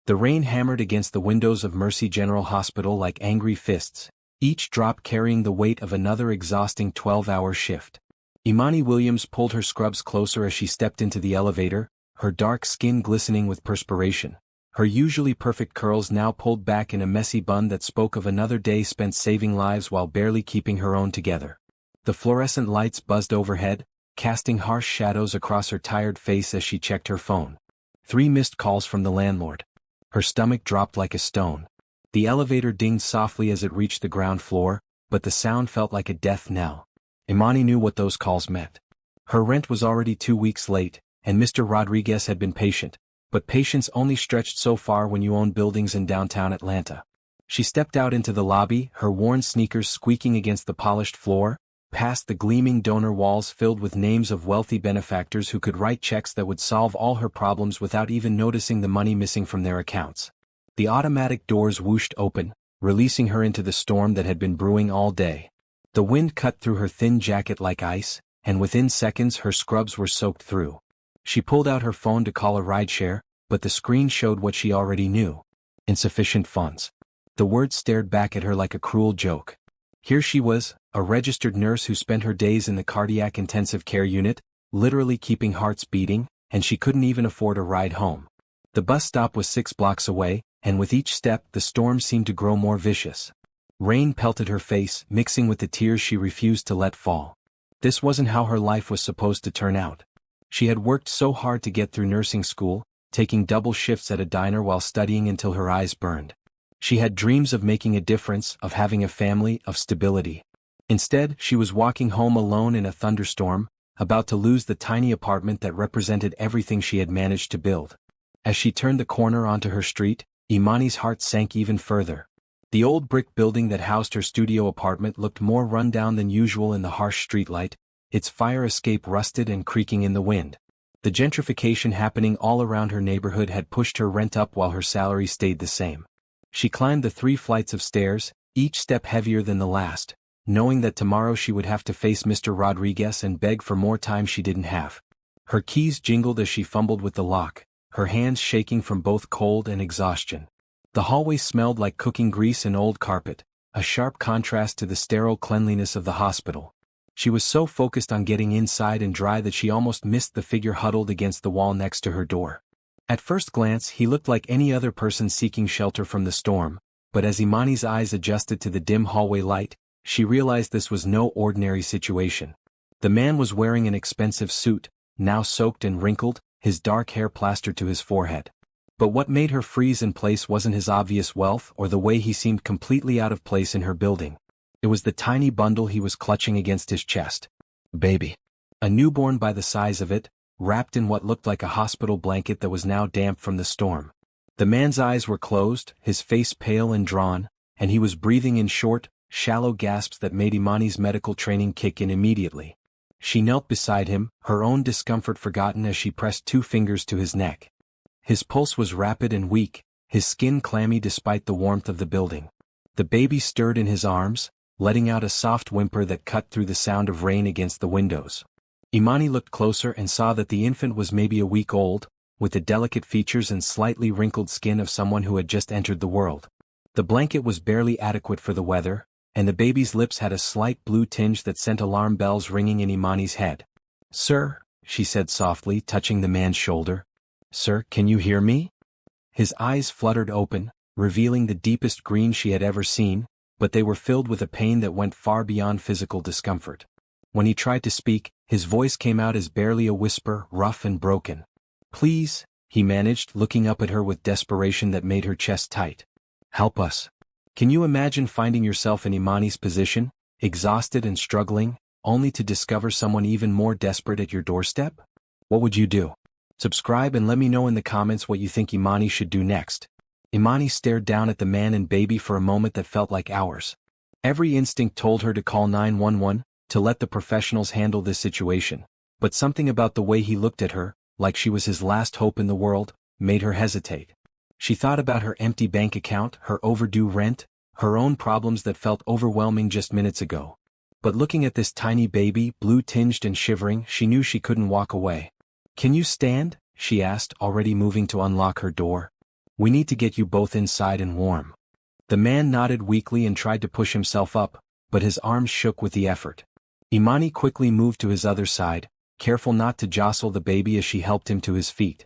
The rain hammered against the windows of Mercy General Hospital like angry fists, each drop carrying the weight of another exhausting 12-hour shift. Imani Williams pulled her scrubs closer as she stepped into the elevator, her dark skin glistening with perspiration, her usually perfect curls now pulled back in a messy bun that spoke of another day spent saving lives while barely keeping her own together. The fluorescent lights buzzed overhead, casting harsh shadows across her tired face as she checked her phone. 3 missed calls from the landlord. Her stomach dropped like a stone. The elevator dinged softly as it reached the ground floor, but the sound felt like a death knell. Imani knew what those calls meant. Her rent was already 2 weeks late, and Mr. Rodriguez had been patient, but patience only stretched so far when you own buildings in downtown Atlanta. She stepped out into the lobby, her worn sneakers squeaking against the polished floor, past the gleaming donor walls filled with names of wealthy benefactors who could write checks that would solve all her problems without even noticing the money missing from their accounts. The automatic doors whooshed open, releasing her into the storm that had been brewing all day. The wind cut through her thin jacket like ice, and within seconds her scrubs were soaked through. She pulled out her phone to call a rideshare, but the screen showed what she already knew. Insufficient funds. The words stared back at her like a cruel joke. Here she was, a registered nurse who spent her days in the cardiac intensive care unit, literally keeping hearts beating, and she couldn't even afford a ride home. The bus stop was 6 blocks away, and with each step the storm seemed to grow more vicious. Rain pelted her face, mixing with the tears she refused to let fall. This wasn't how her life was supposed to turn out. She had worked so hard to get through nursing school, taking double shifts at a diner while studying until her eyes burned. She had dreams of making a difference, of having a family, of stability. Instead, she was walking home alone in a thunderstorm, about to lose the tiny apartment that represented everything she had managed to build. As she turned the corner onto her street, Imani's heart sank even further. The old brick building that housed her studio apartment looked more run down than usual in the harsh streetlight, its fire escape rusted and creaking in the wind. The gentrification happening all around her neighborhood had pushed her rent up while her salary stayed the same. She climbed the 3 flights of stairs, each step heavier than the last, knowing that tomorrow she would have to face Mr. Rodriguez and beg for more time she didn't have. Her keys jingled as she fumbled with the lock, her hands shaking from both cold and exhaustion. The hallway smelled like cooking grease and old carpet, a sharp contrast to the sterile cleanliness of the hospital. She was so focused on getting inside and dry that she almost missed the figure huddled against the wall next to her door. At first glance he looked like any other person seeking shelter from the storm, but as Imani's eyes adjusted to the dim hallway light, she realized this was no ordinary situation. The man was wearing an expensive suit, now soaked and wrinkled, his dark hair plastered to his forehead. But what made her freeze in place wasn't his obvious wealth or the way he seemed completely out of place in her building. It was the tiny bundle he was clutching against his chest. Baby. A newborn by the size of it, wrapped in what looked like a hospital blanket that was now damp from the storm. The man's eyes were closed, his face pale and drawn, and he was breathing in short, shallow gasps that made Imani's medical training kick in immediately. She knelt beside him, her own discomfort forgotten as she pressed 2 fingers to his neck. His pulse was rapid and weak, his skin clammy despite the warmth of the building. The baby stirred in his arms, letting out a soft whimper that cut through the sound of rain against the windows. Imani looked closer and saw that the infant was maybe a week old, with the delicate features and slightly wrinkled skin of someone who had just entered the world. The blanket was barely adequate for the weather, and the baby's lips had a slight blue tinge that sent alarm bells ringing in Imani's head. "Sir," she said softly, touching the man's shoulder. "Sir, can you hear me?" His eyes fluttered open, revealing the deepest green she had ever seen, but they were filled with a pain that went far beyond physical discomfort. When he tried to speak, his voice came out as barely a whisper, rough and broken. "Please," he managed, looking up at her with desperation that made her chest tight. "Help us." Can you imagine finding yourself in Imani's position, exhausted and struggling, only to discover someone even more desperate at your doorstep? What would you do? Subscribe and let me know in the comments what you think Imani should do next. Imani stared down at the man and baby for a moment that felt like hours. Every instinct told her to call 911, to let the professionals handle this situation, but something about the way he looked at her, like she was his last hope in the world, made her hesitate. She thought about her empty bank account, her overdue rent, her own problems that felt overwhelming just minutes ago. But looking at this tiny baby, blue-tinged and shivering, she knew she couldn't walk away. "Can you stand?" she asked, already moving to unlock her door. We need to get you both inside and warm. The man nodded weakly and tried to push himself up, but his arms shook with the effort. Imani quickly moved to his other side, careful not to jostle the baby as she helped him to his feet.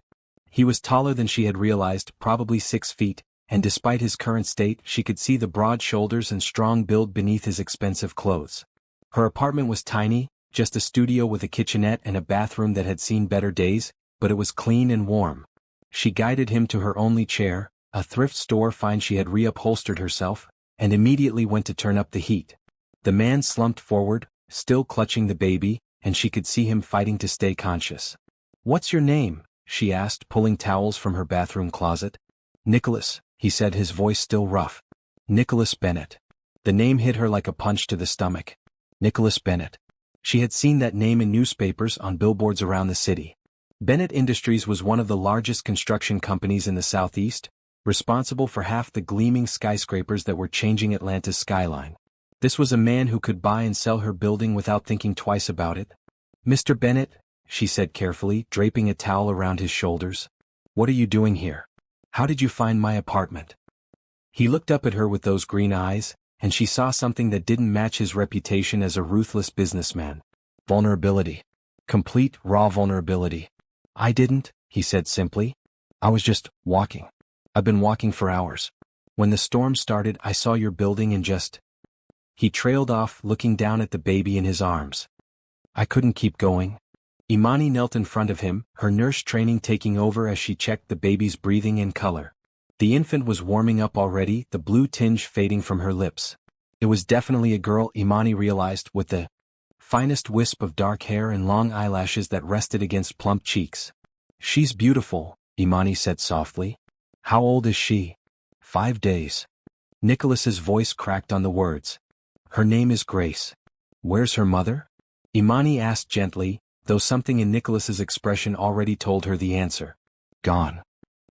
He was taller than she had realized, probably 6 feet, and despite his current state she could see the broad shoulders and strong build beneath his expensive clothes. Her apartment was tiny, just a studio with a kitchenette and a bathroom that had seen better days, but it was clean and warm. She guided him to her only chair, a thrift store find she had reupholstered herself, and immediately went to turn up the heat. The man slumped forward, still clutching the baby, and she could see him fighting to stay conscious. "What's your name?" she asked, pulling towels from her bathroom closet. "Nicholas," he said, his voice still rough. "Nicholas Bennett." The name hit her like a punch to the stomach. Nicholas Bennett. She had seen that name in newspapers on billboards around the city. Bennett Industries was one of the largest construction companies in the Southeast, responsible for half the gleaming skyscrapers that were changing Atlanta's skyline. This was a man who could buy and sell her building without thinking twice about it. "Mr. Bennett," she said carefully, draping a towel around his shoulders. "What are you doing here? How did you find my apartment?" He looked up at her with those green eyes, and she saw something that didn't match his reputation as a ruthless businessman. Vulnerability. Complete, raw vulnerability. "I didn't," he said simply. "I was just walking. I've been walking for hours. When the storm started, I saw your building and just..." He trailed off, looking down at the baby in his arms. "I couldn't keep going." Imani knelt in front of him, her nurse training taking over as she checked the baby's breathing and color. The infant was warming up already, the blue tinge fading from her lips. It was definitely a girl, Imani realized, with the finest wisp of dark hair and long eyelashes that rested against plump cheeks. "She's beautiful," Imani said softly. "How old is she?" 5 days. Nicholas's voice cracked on the words. "Her name is Grace." "Where's her mother?" Imani asked gently, though something in Nicholas's expression already told her the answer. "Gone."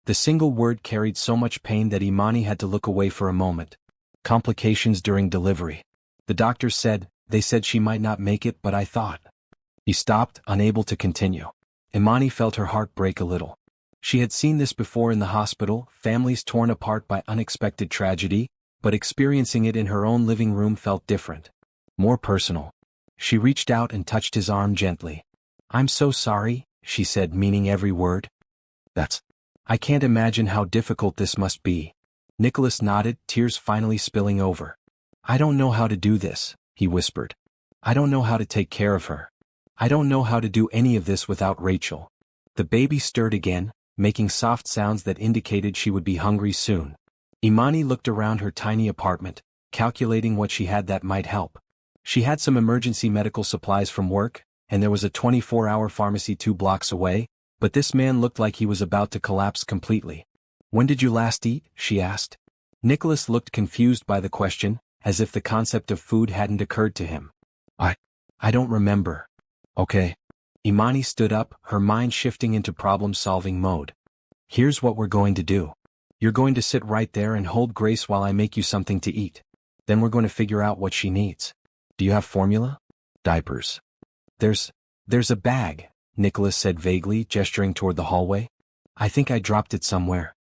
The single word carried so much pain that Imani had to look away for a moment. "Complications during delivery. The doctors said, they said she might not make it, but I thought..." He stopped, unable to continue. Imani felt her heart break a little. She had seen this before in the hospital, families torn apart by unexpected tragedy, but experiencing it in her own living room felt different. More personal. She reached out and touched his arm gently. "I'm so sorry," she said, meaning every word. I can't imagine how difficult this must be." Nicholas nodded, tears finally spilling over. "I don't know how to do this," he whispered. "I don't know how to take care of her. I don't know how to do any of this without Rachel." The baby stirred again, making soft sounds that indicated she would be hungry soon. Imani looked around her tiny apartment, calculating what she had that might help. She had some emergency medical supplies from work, and there was a 24-hour pharmacy 2 blocks away, but this man looked like he was about to collapse completely. "When did you last eat?" she asked. Nicholas looked confused by the question, as if the concept of food hadn't occurred to him. I don't remember." "Okay." Imani stood up, her mind shifting into problem-solving mode. "Here's what we're going to do. You're going to sit right there and hold Grace while I make you something to eat. Then we're going to figure out what she needs. Do you have formula? Diapers?" There's a bag," Nicholas said vaguely, gesturing toward the hallway. "I think I dropped it somewhere."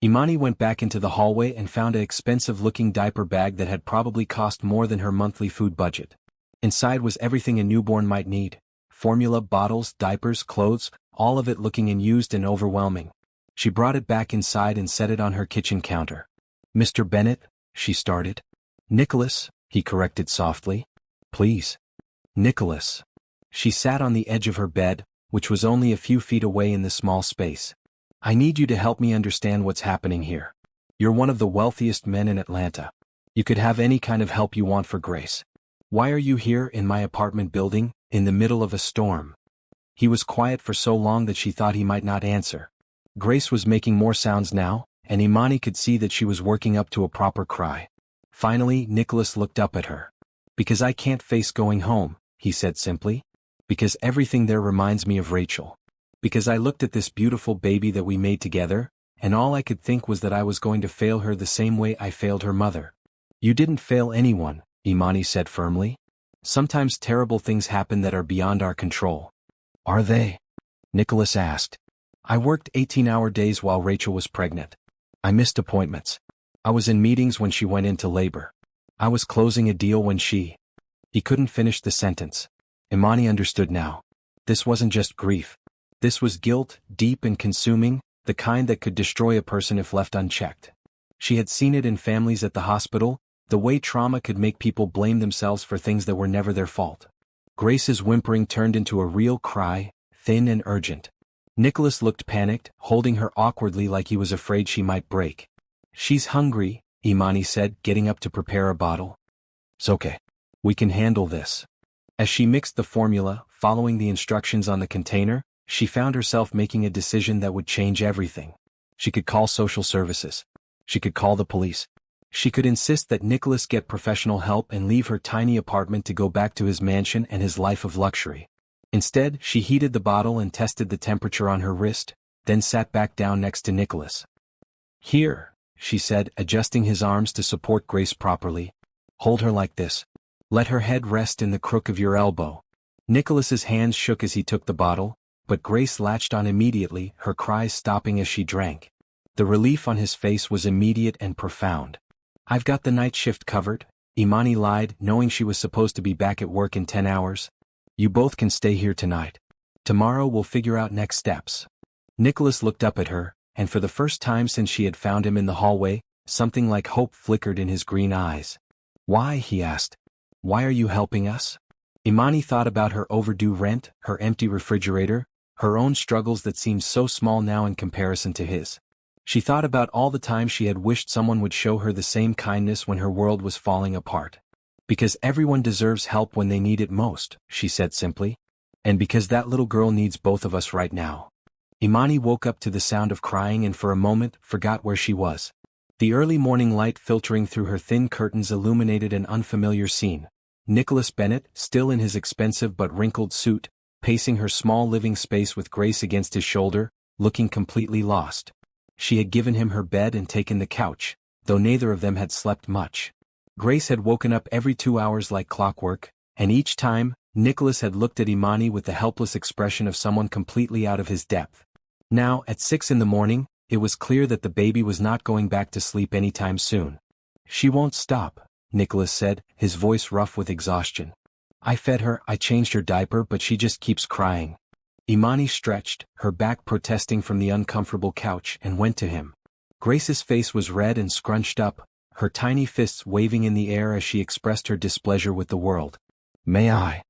Imani went back into the hallway and found an expensive-looking diaper bag that had probably cost more than her monthly food budget. Inside was everything a newborn might need. Formula, bottles, diapers, clothes, all of it looking unused and overwhelming. She brought it back inside and set it on her kitchen counter. "Mr. Bennett," she started. "Nicholas," he corrected softly. "Please." "Nicholas." She sat on the edge of her bed, which was only a few feet away in the small space. "I need you to help me understand what's happening here. You're one of the wealthiest men in Atlanta. You could have any kind of help you want for Grace. Why are you here in my apartment building, in the middle of a storm?" He was quiet for so long that she thought he might not answer. Grace was making more sounds now, and Imani could see that she was working up to a proper cry. Finally, Nicholas looked up at her. "Because I can't face going home," he said simply. "Because everything there reminds me of Rachel. Because I looked at this beautiful baby that we made together, and all I could think was that I was going to fail her the same way I failed her mother." "You didn't fail anyone," Imani said firmly. "Sometimes terrible things happen that are beyond our control." "Are they?" Nicholas asked. "I worked 18-hour days while Rachel was pregnant. I missed appointments. I was in meetings when she went into labor. I was closing a deal when she... He couldn't finish the sentence. Imani understood now. This wasn't just grief. This was guilt, deep and consuming, the kind that could destroy a person if left unchecked. She had seen it in families at the hospital, the way trauma could make people blame themselves for things that were never their fault. Grace's whimpering turned into a real cry, thin and urgent. Nicholas looked panicked, holding her awkwardly like he was afraid she might break. She's hungry, Imani said, getting up to prepare a bottle. It's okay. We can handle this. As she mixed the formula, following the instructions on the container, she found herself making a decision that would change everything. She could call social services. She could call the police. She could insist that Nicholas get professional help and leave her tiny apartment to go back to his mansion and his life of luxury. Instead, she heated the bottle and tested the temperature on her wrist, then sat back down next to Nicholas. Here, she said, adjusting his arms to support Grace properly. Hold her like this. Let her head rest in the crook of your elbow. Nicholas's hands shook as he took the bottle, but Grace latched on immediately, her cries stopping as she drank. The relief on his face was immediate and profound. I've got the night shift covered, Imani lied, knowing she was supposed to be back at work in 10 hours. You both can stay here tonight. Tomorrow we'll figure out next steps. Nicholas looked up at her, and for the first time since she had found him in the hallway, something like hope flickered in his green eyes. Why, he asked. Why are you helping us? Imani thought about her overdue rent, her empty refrigerator, her own struggles that seemed so small now in comparison to his. She thought about all the times she had wished someone would show her the same kindness when her world was falling apart. Because everyone deserves help when they need it most, she said simply. And because that little girl needs both of us right now. Imani woke up to the sound of crying and for a moment forgot where she was. The early morning light filtering through her thin curtains illuminated an unfamiliar scene. Nicholas Bennett, still in his expensive but wrinkled suit, pacing her small living space with Grace against his shoulder, looking completely lost. She had given him her bed and taken the couch, though neither of them had slept much. Grace had woken up every 2 hours like clockwork, and each time, Nicholas had looked at Imani with the helpless expression of someone completely out of his depth. Now, at 6 in the morning, it was clear that the baby was not going back to sleep anytime soon. She won't stop, Nicholas said, his voice rough with exhaustion. I fed her, I changed her diaper, but she just keeps crying. Imani stretched, her back protesting from the uncomfortable couch, and went to him. Grace's face was red and scrunched up, her tiny fists waving in the air as she expressed her displeasure with the world. May I?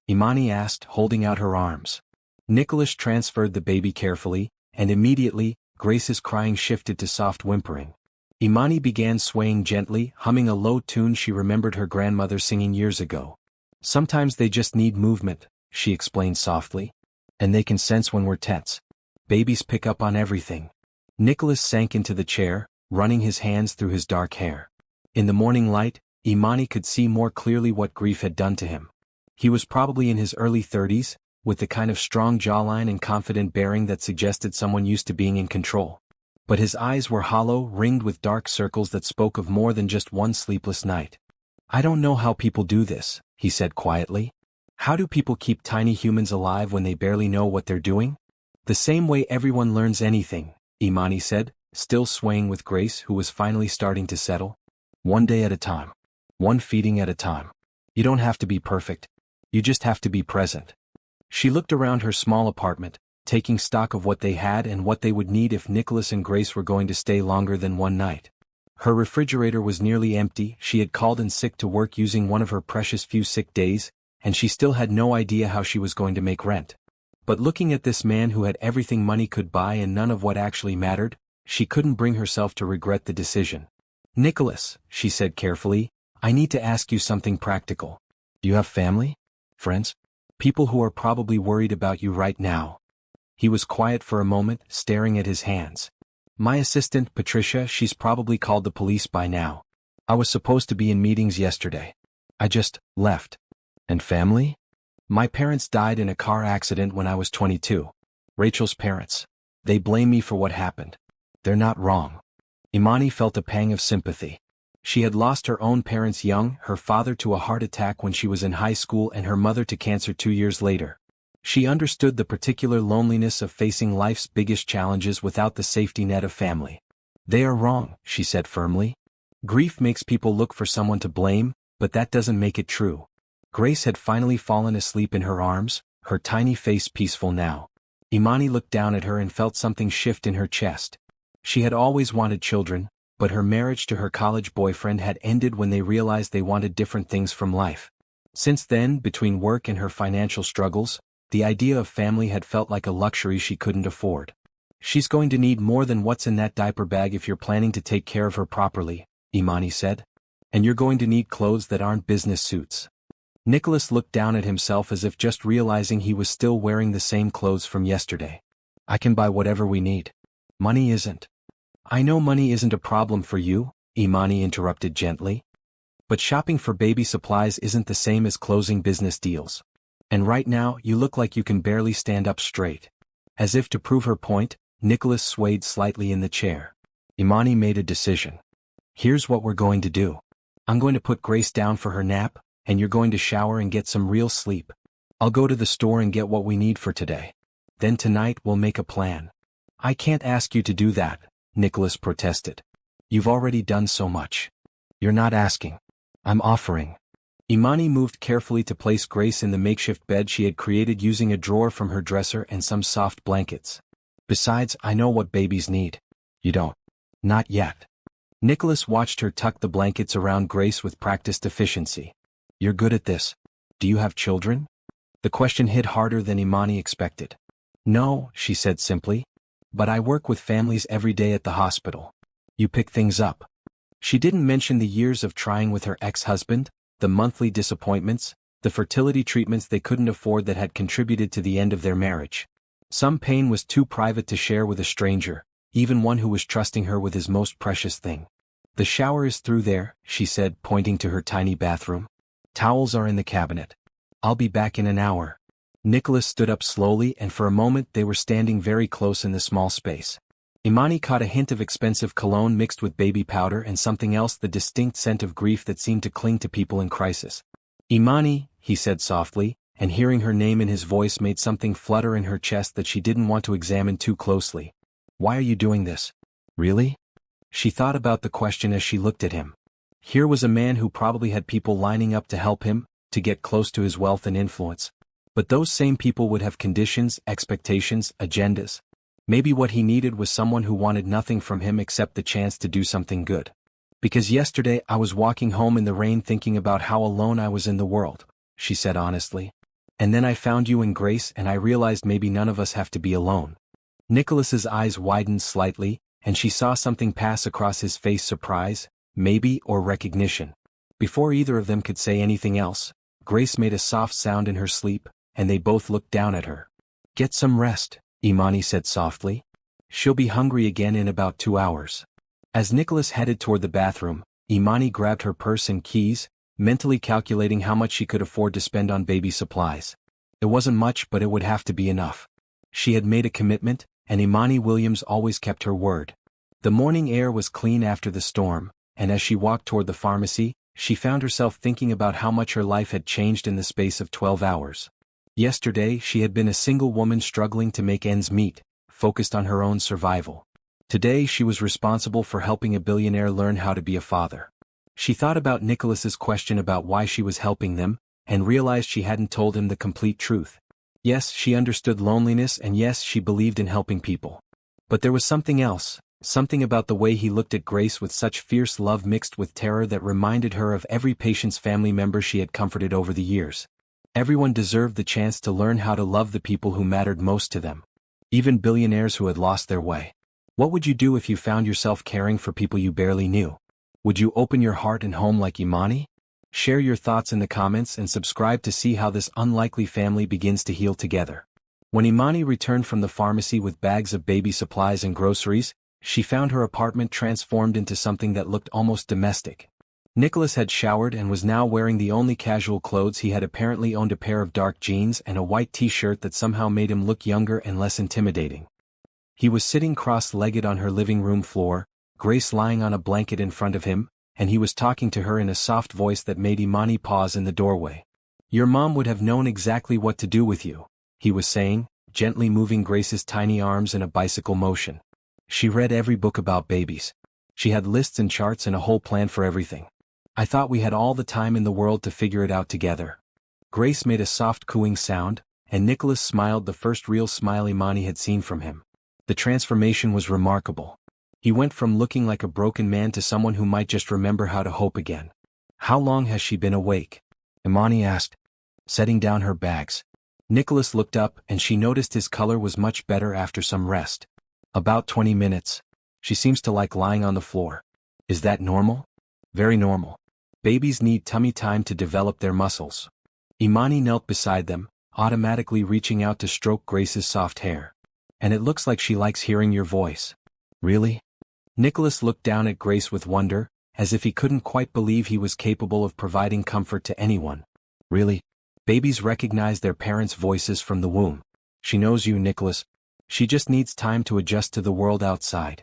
Imani asked, holding out her arms. Nicholas transferred the baby carefully, and immediately, Grace's crying shifted to soft whimpering. Imani began swaying gently, humming a low tune she remembered her grandmother singing years ago. Sometimes they just need movement, she explained softly. And they can sense when we're tense. Babies pick up on everything. Nicholas sank into the chair, running his hands through his dark hair. In the morning light, Imani could see more clearly what grief had done to him. He was probably in his early 30s, with the kind of strong jawline and confident bearing that suggested someone used to being in control. But his eyes were hollow, ringed with dark circles that spoke of more than just one sleepless night. I don't know how people do this, he said quietly. How do people keep tiny humans alive when they barely know what they're doing? The same way everyone learns anything, Imani said, still swaying with Grace, who was finally starting to settle. One day at a time. One feeding at a time. You don't have to be perfect. You just have to be present. She looked around her small apartment, taking stock of what they had and what they would need if Nicholas and Grace were going to stay longer than one night. Her refrigerator was nearly empty. She had called in sick to work using one of her precious few sick days, and she still had no idea how she was going to make rent. But looking at this man who had everything money could buy and none of what actually mattered, she couldn't bring herself to regret the decision. Nicholas, she said carefully, I need to ask you something practical. You have family? Friends? People who are probably worried about you right now. He was quiet for a moment, staring at his hands. My assistant, Patricia, she's probably called the police by now. I was supposed to be in meetings yesterday. I just left. And family? My parents died in a car accident when I was 22. Rachel's parents. They blame me for what happened. They're not wrong. Imani felt a pang of sympathy. She had lost her own parents young, her father to a heart attack when she was in high school and her mother to cancer 2 years later. She understood the particular loneliness of facing life's biggest challenges without the safety net of family. They are wrong, she said firmly. Grief makes people look for someone to blame, but that doesn't make it true. Grace had finally fallen asleep in her arms, her tiny face peaceful now. Imani looked down at her and felt something shift in her chest. She had always wanted children, but her marriage to her college boyfriend had ended when they realized they wanted different things from life. Since then, between work and her financial struggles, the idea of family had felt like a luxury she couldn't afford. She's going to need more than what's in that diaper bag if you're planning to take care of her properly, Imani said. And you're going to need clothes that aren't business suits. Nicholas looked down at himself as if just realizing he was still wearing the same clothes from yesterday. I can buy whatever we need. Money isn't. I know money isn't a problem for you, Imani interrupted gently. But shopping for baby supplies isn't the same as closing business deals. And right now, you look like you can barely stand up straight. As if to prove her point, Nicholas swayed slightly in the chair. Imani made a decision. Here's what we're going to do. I'm going to put Grace down for her nap, and you're going to shower and get some real sleep. I'll go to the store and get what we need for today. Then tonight we'll make a plan. I can't ask you to do that, Nicholas protested. You've already done so much. You're not asking. I'm offering. Imani moved carefully to place Grace in the makeshift bed she had created using a drawer from her dresser and some soft blankets. Besides, I know what babies need. You don't. Not yet. Nicholas watched her tuck the blankets around Grace with practiced efficiency. You're good at this. Do you have children? The question hit harder than Imani expected. No, she said simply. But I work with families every day at the hospital. You pick things up. She didn't mention the years of trying with her ex-husband, the monthly disappointments, the fertility treatments they couldn't afford that had contributed to the end of their marriage. Some pain was too private to share with a stranger, even one who was trusting her with his most precious thing. The shower is through there, she said, pointing to her tiny bathroom. Towels are in the cabinet. I'll be back in an hour. Nicholas stood up slowly, and for a moment they were standing very close in the small space. Imani caught a hint of expensive cologne mixed with baby powder and something else, the distinct scent of grief that seemed to cling to people in crisis. Imani, he said softly, and hearing her name in his voice made something flutter in her chest that she didn't want to examine too closely. Why are you doing this? Really? She thought about the question as she looked at him. Here was a man who probably had people lining up to help him, to get close to his wealth and influence. But those same people would have conditions, expectations, agendas. Maybe what he needed was someone who wanted nothing from him except the chance to do something good. Because yesterday I was walking home in the rain thinking about how alone I was in the world, she said honestly. And then I found you and Grace and I realized maybe none of us have to be alone. Nicholas's eyes widened slightly, and she saw something pass across his face, surprise, maybe, or recognition. Before either of them could say anything else, Grace made a soft sound in her sleep, and they both looked down at her. Get some rest, Imani said softly. She'll be hungry again in about 2 hours. As Nicholas headed toward the bathroom, Imani grabbed her purse and keys, mentally calculating how much she could afford to spend on baby supplies. It wasn't much, but it would have to be enough. She had made a commitment, and Imani Williams always kept her word. The morning air was clean after the storm, and as she walked toward the pharmacy, she found herself thinking about how much her life had changed in the space of 12 hours. Yesterday she had been a single woman struggling to make ends meet, focused on her own survival. Today she was responsible for helping a billionaire learn how to be a father. She thought about Nicholas's question about why she was helping them, and realized she hadn't told him the complete truth. Yes, she understood loneliness, and yes, she believed in helping people. But there was something else, something about the way he looked at Grace with such fierce love mixed with terror that reminded her of every patient's family member she had comforted over the years. Everyone deserved the chance to learn how to love the people who mattered most to them. Even billionaires who had lost their way. What would you do if you found yourself caring for people you barely knew? Would you open your heart and home like Imani? Share your thoughts in the comments and subscribe to see how this unlikely family begins to heal together. When Imani returned from the pharmacy with bags of baby supplies and groceries, she found her apartment transformed into something that looked almost domestic. Nicholas had showered and was now wearing the only casual clothes he had. Apparently owned a pair of dark jeans and a white t-shirt that somehow made him look younger and less intimidating. He was sitting cross-legged on her living room floor, Grace lying on a blanket in front of him, and he was talking to her in a soft voice that made Imani pause in the doorway. Your mom would have known exactly what to do with you, he was saying, gently moving Grace's tiny arms in a bicycle motion. She read every book about babies. She had lists and charts and a whole plan for everything. I thought we had all the time in the world to figure it out together. Grace made a soft cooing sound, and Nicholas smiled, the first real smile Imani had seen from him. The transformation was remarkable. He went from looking like a broken man to someone who might just remember how to hope again. How long has she been awake? Imani asked, setting down her bags. Nicholas looked up and she noticed his color was much better after some rest. About 20 minutes. She seems to like lying on the floor. Is that normal? Very normal. Babies need tummy time to develop their muscles. Imani knelt beside them, automatically reaching out to stroke Grace's soft hair. And it looks like she likes hearing your voice. Really? Nicholas looked down at Grace with wonder, as if he couldn't quite believe he was capable of providing comfort to anyone. Really? Babies recognize their parents' voices from the womb. She knows you, Nicholas. She just needs time to adjust to the world outside.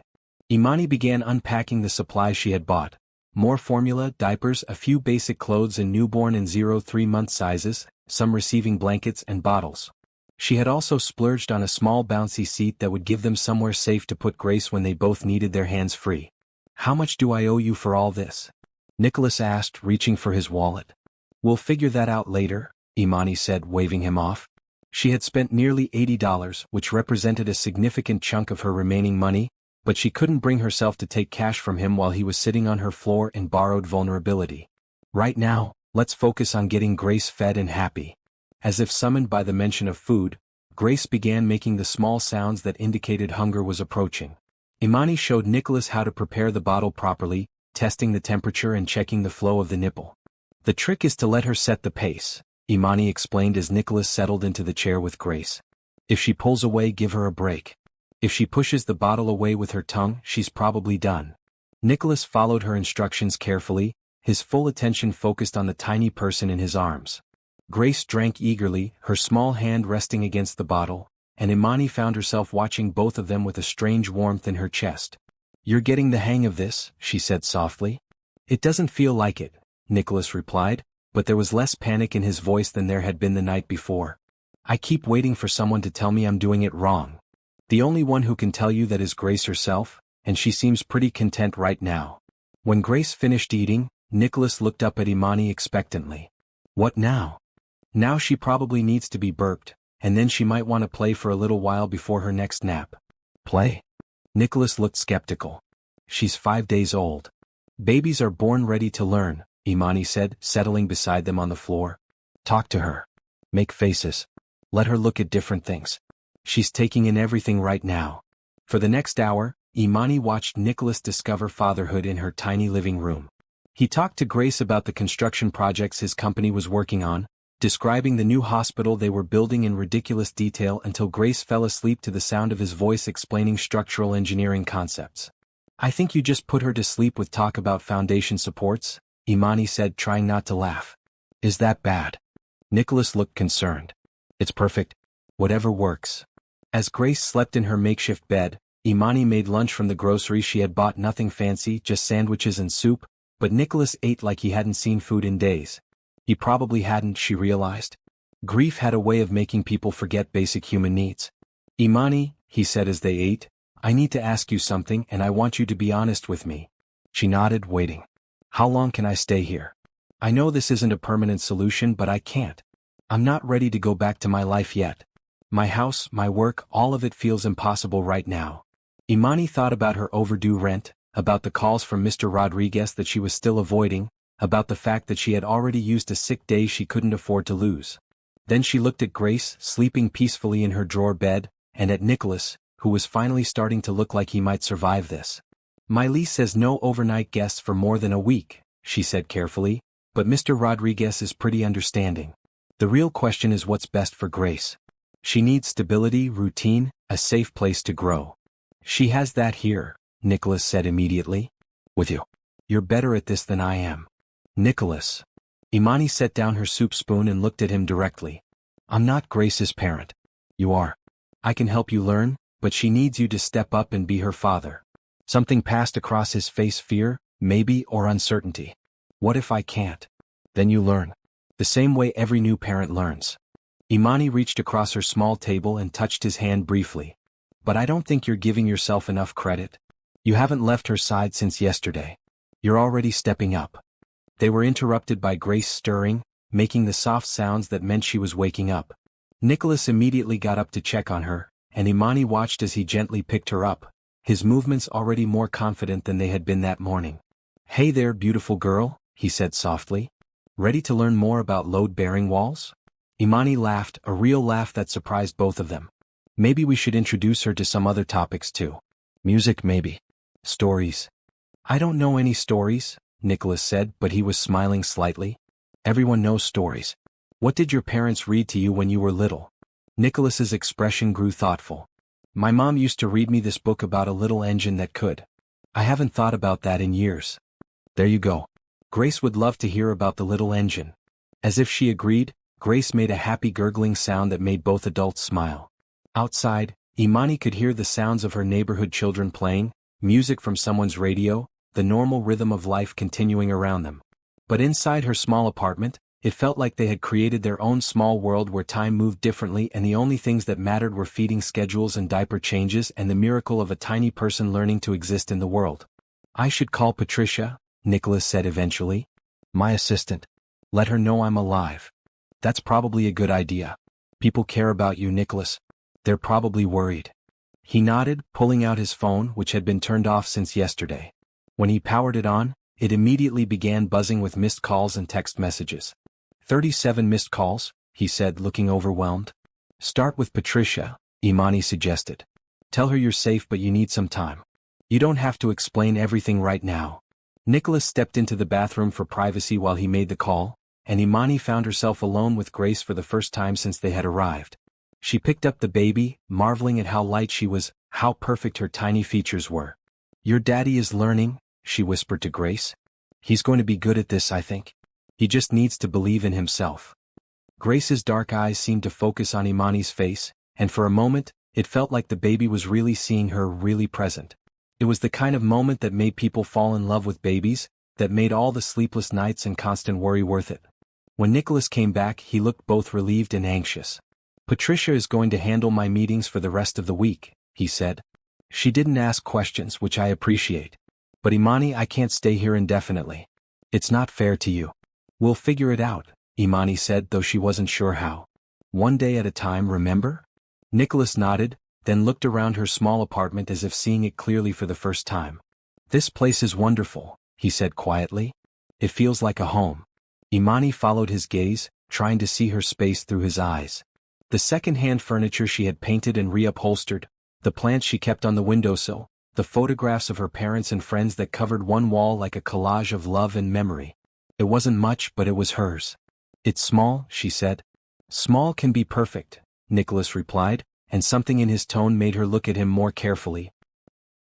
Imani began unpacking the supplies she had bought. More formula, diapers, a few basic clothes in newborn and 0-3 month sizes, some receiving blankets and bottles. She had also splurged on a small bouncy seat that would give them somewhere safe to put Grace when they both needed their hands free. How much do I owe you for all this? Nicholas asked, reaching for his wallet. We'll figure that out later, Imani said, waving him off. She had spent nearly $80, which represented a significant chunk of her remaining money, but she couldn't bring herself to take cash from him while he was sitting on her floor in borrowed vulnerability. Right now, let's focus on getting Grace fed and happy. As if summoned by the mention of food, Grace began making the small sounds that indicated hunger was approaching. Imani showed Nicholas how to prepare the bottle properly, testing the temperature and checking the flow of the nipple. The trick is to let her set the pace, Imani explained as Nicholas settled into the chair with Grace. If she pulls away, give her a break. If she pushes the bottle away with her tongue, she's probably done. Nicholas followed her instructions carefully, his full attention focused on the tiny person in his arms. Grace drank eagerly, her small hand resting against the bottle, and Imani found herself watching both of them with a strange warmth in her chest. You're getting the hang of this, she said softly. It doesn't feel like it, Nicholas replied, but there was less panic in his voice than there had been the night before. I keep waiting for someone to tell me I'm doing it wrong. The only one who can tell you that is Grace herself, and she seems pretty content right now. When Grace finished eating, Nicholas looked up at Imani expectantly. What now? Now she probably needs to be burped, and then she might want to play for a little while before her next nap. Play? Nicholas looked skeptical. She's 5 days old. Babies are born ready to learn, Imani said, settling beside them on the floor. Talk to her. Make faces. Let her look at different things. She's taking in everything right now. For the next hour, Imani watched Nicholas discover fatherhood in her tiny living room. He talked to Grace about the construction projects his company was working on, describing the new hospital they were building in ridiculous detail until Grace fell asleep to the sound of his voice explaining structural engineering concepts. I think you just put her to sleep with talk about foundation supports, Imani said, trying not to laugh. Is that bad? Nicholas looked concerned. It's perfect. Whatever works. As Grace slept in her makeshift bed, Imani made lunch from the groceries she had bought, nothing fancy, just sandwiches and soup, but Nicholas ate like he hadn't seen food in days. He probably hadn't, she realized. Grief had a way of making people forget basic human needs. Imani, he said as they ate, I need to ask you something and I want you to be honest with me. She nodded, waiting. How long can I stay here? I know this isn't a permanent solution, but I can't. I'm not ready to go back to my life yet. My house, my work, all of it feels impossible right now. Imani thought about her overdue rent, about the calls from Mr. Rodriguez that she was still avoiding, about the fact that she had already used a sick day she couldn't afford to lose. Then she looked at Grace, sleeping peacefully in her drawer bed, and at Nicholas, who was finally starting to look like he might survive this. My lease says no overnight guests for more than a week, she said carefully, but Mr. Rodriguez is pretty understanding. The real question is what's best for Grace. She needs stability, routine, a safe place to grow. She has that here, Nicholas said immediately. With you. You're better at this than I am. Nicholas. Imani set down her soup spoon and looked at him directly. I'm not Grace's parent. You are. I can help you learn, but she needs you to step up and be her father. Something passed across his face, fear, maybe, or uncertainty. What if I can't? Then you learn. The same way every new parent learns. Imani reached across her small table and touched his hand briefly. But I don't think you're giving yourself enough credit. You haven't left her side since yesterday. You're already stepping up. They were interrupted by Grace stirring, making the soft sounds that meant she was waking up. Nicholas immediately got up to check on her, and Imani watched as he gently picked her up, his movements already more confident than they had been that morning. "Hey there, beautiful girl," he said softly. "Ready to learn more about load-bearing walls?" Imani laughed, a real laugh that surprised both of them. Maybe we should introduce her to some other topics too. Music maybe. Stories. "I don't know any stories," Nicholas said, but he was smiling slightly. "Everyone knows stories. What did your parents read to you when you were little?" Nicholas's expression grew thoughtful. "My mom used to read me this book about a little engine that could. I haven't thought about that in years." "There you go. Grace would love to hear about the little engine." As if she agreed, Grace made a happy gurgling sound that made both adults smile. Outside, Imani could hear the sounds of her neighborhood children playing, music from someone's radio, the normal rhythm of life continuing around them. But inside her small apartment, it felt like they had created their own small world where time moved differently and the only things that mattered were feeding schedules and diaper changes and the miracle of a tiny person learning to exist in the world. "I should call Patricia," Nicholas said eventually. "My assistant. Let her know I'm alive." "That's probably a good idea. People care about you, Nicholas. They're probably worried." He nodded, pulling out his phone, which had been turned off since yesterday. When he powered it on, it immediately began buzzing with missed calls and text messages. 37 missed calls, he said, looking overwhelmed. "Start with Patricia," Imani suggested. "Tell her you're safe but you need some time. You don't have to explain everything right now." Nicholas stepped into the bathroom for privacy while he made the call, and Imani found herself alone with Grace for the first time since they had arrived. She picked up the baby, marveling at how light she was, how perfect her tiny features were. "Your daddy is learning," she whispered to Grace. "He's going to be good at this, I think. He just needs to believe in himself." Grace's dark eyes seemed to focus on Imani's face, and for a moment, it felt like the baby was really seeing her, really present. It was the kind of moment that made people fall in love with babies, that made all the sleepless nights and constant worry worth it. When Nicholas came back, he looked both relieved and anxious. "Patricia is going to handle my meetings for the rest of the week," he said. "She didn't ask questions, which I appreciate. But Imani, I can't stay here indefinitely. It's not fair to you." "We'll figure it out," Imani said, though she wasn't sure how. "One day at a time, remember?" Nicholas nodded, then looked around her small apartment as if seeing it clearly for the first time. "This place is wonderful," he said quietly. "It feels like a home." Imani followed his gaze, trying to see her space through his eyes. The second-hand furniture she had painted and reupholstered, the plants she kept on the windowsill, the photographs of her parents and friends that covered one wall like a collage of love and memory. It wasn't much, but it was hers. "It's small," she said. "Small can be perfect," Nicholas replied, and something in his tone made her look at him more carefully.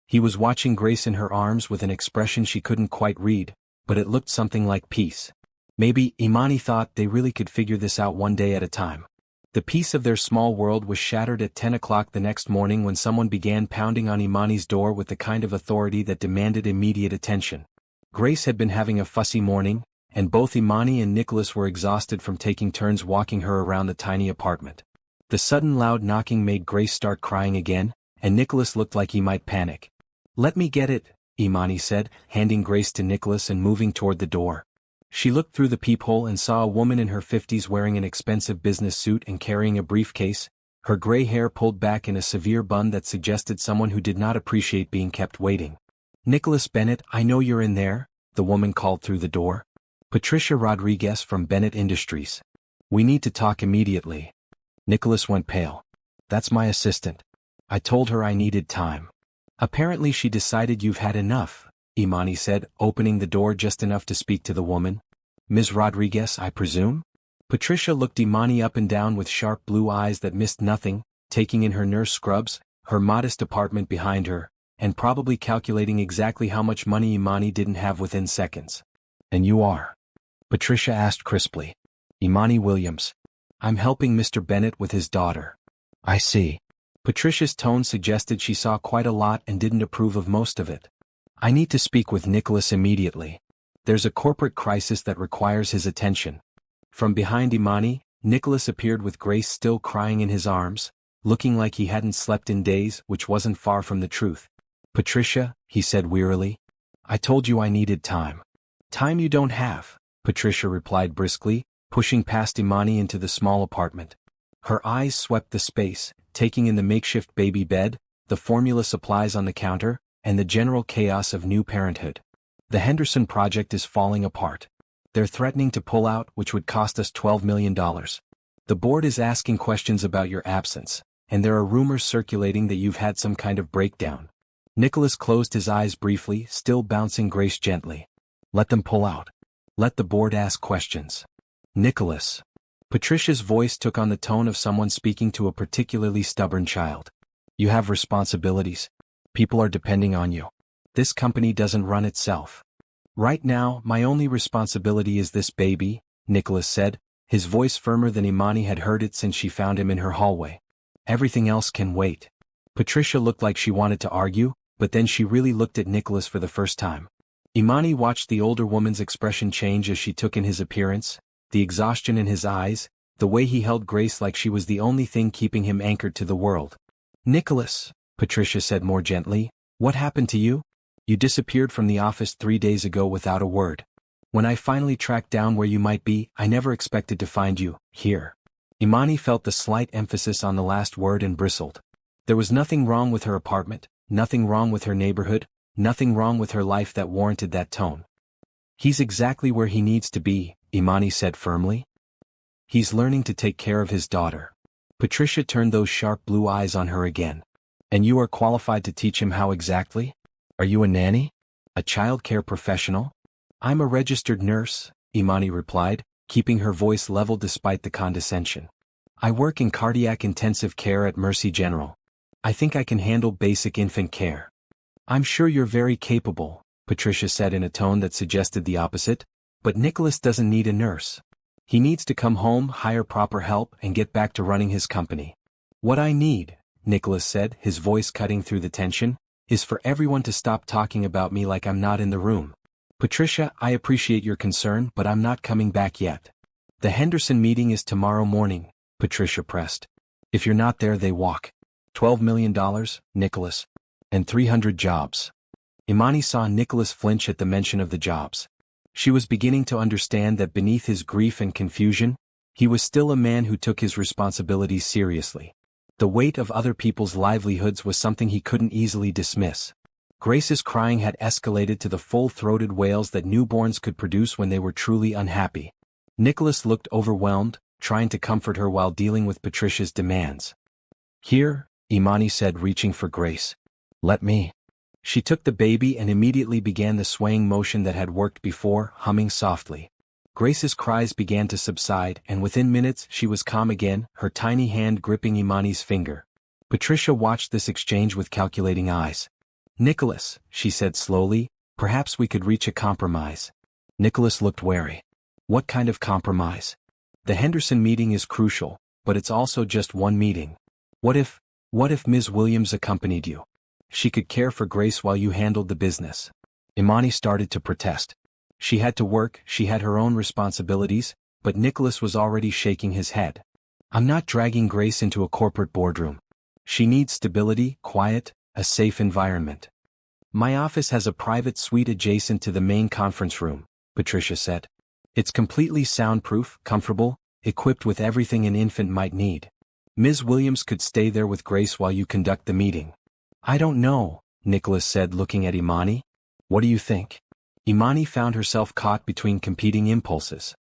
He was watching Grace in her arms with an expression she couldn't quite read, but it looked something like peace. Maybe, Imani thought, they really could figure this out one day at a time. The peace of their small world was shattered at 10 o'clock the next morning when someone began pounding on Imani's door with the kind of authority that demanded immediate attention. Grace had been having a fussy morning, and both Imani and Nicholas were exhausted from taking turns walking her around the tiny apartment. The sudden loud knocking made Grace start crying again, and Nicholas looked like he might panic. "Let me get it," Imani said, handing Grace to Nicholas and moving toward the door. She looked through the peephole and saw a woman in her 50s wearing an expensive business suit and carrying a briefcase, her gray hair pulled back in a severe bun that suggested someone who did not appreciate being kept waiting. "Nicholas Bennett, I know you're in there," the woman called through the door. "Patricia Rodriguez from Bennett Industries. We need to talk immediately." Nicholas went pale. "That's my assistant. I told her I needed time." "Apparently she decided you've had enough," Imani said, opening the door just enough to speak to the woman. "Ms. Rodriguez, I presume?" Patricia looked Imani up and down with sharp blue eyes that missed nothing, taking in her nurse scrubs, her modest apartment behind her, and probably calculating exactly how much money Imani didn't have within seconds. "And you are?" Patricia asked crisply. "Imani Williams. I'm helping Mr. Bennett with his daughter." "I see." Patricia's tone suggested she saw quite a lot and didn't approve of most of it. "I need to speak with Nicholas immediately. There's a corporate crisis that requires his attention." From behind Imani, Nicholas appeared with Grace still crying in his arms, looking like he hadn't slept in days, which wasn't far from the truth. Patricia, he said wearily. I told you I needed time. Time you don't have, Patricia replied briskly, pushing past Imani into the small apartment. Her eyes swept the space, taking in the makeshift baby bed, the formula supplies on the counter, and the general chaos of new parenthood. The Henderson project is falling apart. They're threatening to pull out, which would cost us $12 million. The board is asking questions about your absence, and there are rumors circulating that you've had some kind of breakdown. Nicholas closed his eyes briefly, still bouncing Grace gently. Let them pull out. Let the board ask questions. Nicholas. Patricia's voice took on the tone of someone speaking to a particularly stubborn child. You have responsibilities. People are depending on you. This company doesn't run itself. Right now, my only responsibility is this baby, Nicholas said, his voice firmer than Imani had heard it since she found him in her hallway. Everything else can wait. Patricia looked like she wanted to argue, but then she really looked at Nicholas for the first time. Imani watched the older woman's expression change as she took in his appearance, the exhaustion in his eyes, the way he held Grace like she was the only thing keeping him anchored to the world. Nicholas, Patricia said more gently, what happened to you? You disappeared from the office 3 days ago without a word. When I finally tracked down where you might be, I never expected to find you, here. Imani felt the slight emphasis on the last word and bristled. There was nothing wrong with her apartment, nothing wrong with her neighborhood, nothing wrong with her life that warranted that tone. He's exactly where he needs to be, Imani said firmly. He's learning to take care of his daughter. Patricia turned those sharp blue eyes on her again. And you are qualified to teach him how exactly? Are you a nanny? A child care professional? I'm a registered nurse, Imani replied, keeping her voice level despite the condescension. I work in cardiac intensive care at Mercy General. I think I can handle basic infant care. I'm sure you're very capable, Patricia said in a tone that suggested the opposite, but Nicholas doesn't need a nurse. He needs to come home, hire proper help, and get back to running his company. What I need, Nicholas said, his voice cutting through the tension, is for everyone to stop talking about me like I'm not in the room. Patricia, I appreciate your concern, but I'm not coming back yet. The Henderson meeting is tomorrow morning, Patricia pressed. If you're not there, they walk. $12 million, Nicholas. And 300 jobs. Imani saw Nicholas flinch at the mention of the jobs. She was beginning to understand that beneath his grief and confusion, he was still a man who took his responsibilities seriously. The weight of other people's livelihoods was something he couldn't easily dismiss. Grace's crying had escalated to the full-throated wails that newborns could produce when they were truly unhappy. Nicholas looked overwhelmed, trying to comfort her while dealing with Patricia's demands. Here, Imani said, reaching for Grace. Let me. She took the baby and immediately began the swaying motion that had worked before, humming softly. Grace's cries began to subside, and within minutes she was calm again, her tiny hand gripping Imani's finger. Patricia watched this exchange with calculating eyes. Nicholas, she said slowly, perhaps we could reach a compromise. Nicholas looked wary. What kind of compromise? The Henderson meeting is crucial, but it's also just one meeting. What if Ms. Williams accompanied you? She could care for Grace while you handled the business. Imani started to protest. She had to work, she had her own responsibilities, but Nicholas was already shaking his head. I'm not dragging Grace into a corporate boardroom. She needs stability, quiet, a safe environment. My office has a private suite adjacent to the main conference room, Patricia said. It's completely soundproof, comfortable, equipped with everything an infant might need. Ms. Williams could stay there with Grace while you conduct the meeting. I don't know, Nicholas said, looking at Imani. What do you think? Imani found herself caught between competing impulses.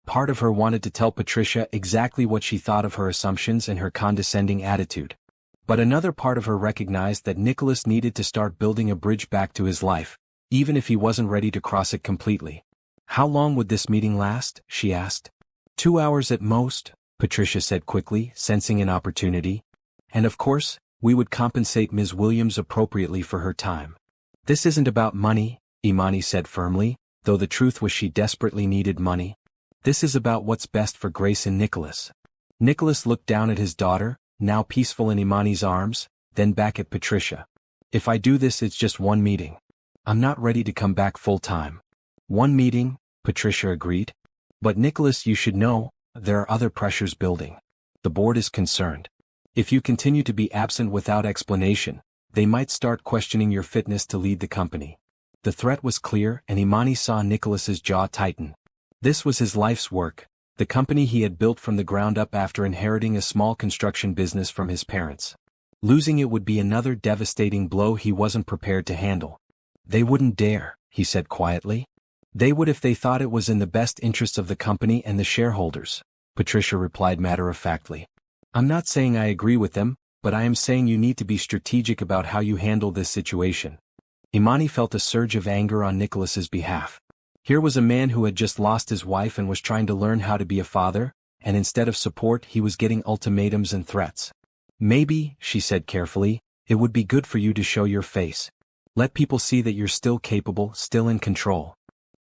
Part of her wanted to tell Patricia exactly what she thought of her assumptions and her condescending attitude. But another part of her recognized that Nicholas needed to start building a bridge back to his life, even if he wasn't ready to cross it completely. How long would this meeting last? She asked. 2 hours at most, Patricia said quickly, sensing an opportunity. And of course, we would compensate Ms. Williams appropriately for her time. This isn't about money, Imani said firmly, though the truth was she desperately needed money. This is about what's best for Grace and Nicholas. Nicholas looked down at his daughter, now peaceful in Imani's arms, then back at Patricia. If I do this, it's just one meeting. I'm not ready to come back full-time. One meeting, Patricia agreed. But Nicholas, you should know, there are other pressures building. The board is concerned. If you continue to be absent without explanation, They might start questioning your fitness to lead the company. The threat was clear, and Imani saw Nicholas's jaw tighten. This was his life's work, the company he had built from the ground up after inheriting a small construction business from his parents. Losing it would be another devastating blow he wasn't prepared to handle. They wouldn't dare, he said quietly. They would if they thought it was in the best interests of the company and the shareholders, Patricia replied matter-of-factly. I'm not saying I agree with them, but I am saying you need to be strategic about how you handle this situation. Imani felt a surge of anger on Nicholas's behalf. Here was a man who had just lost his wife and was trying to learn how to be a father, and instead of support he was getting ultimatums and threats. Maybe, she said carefully, it would be good for you to show your face. Let people see that you're still capable, still in control.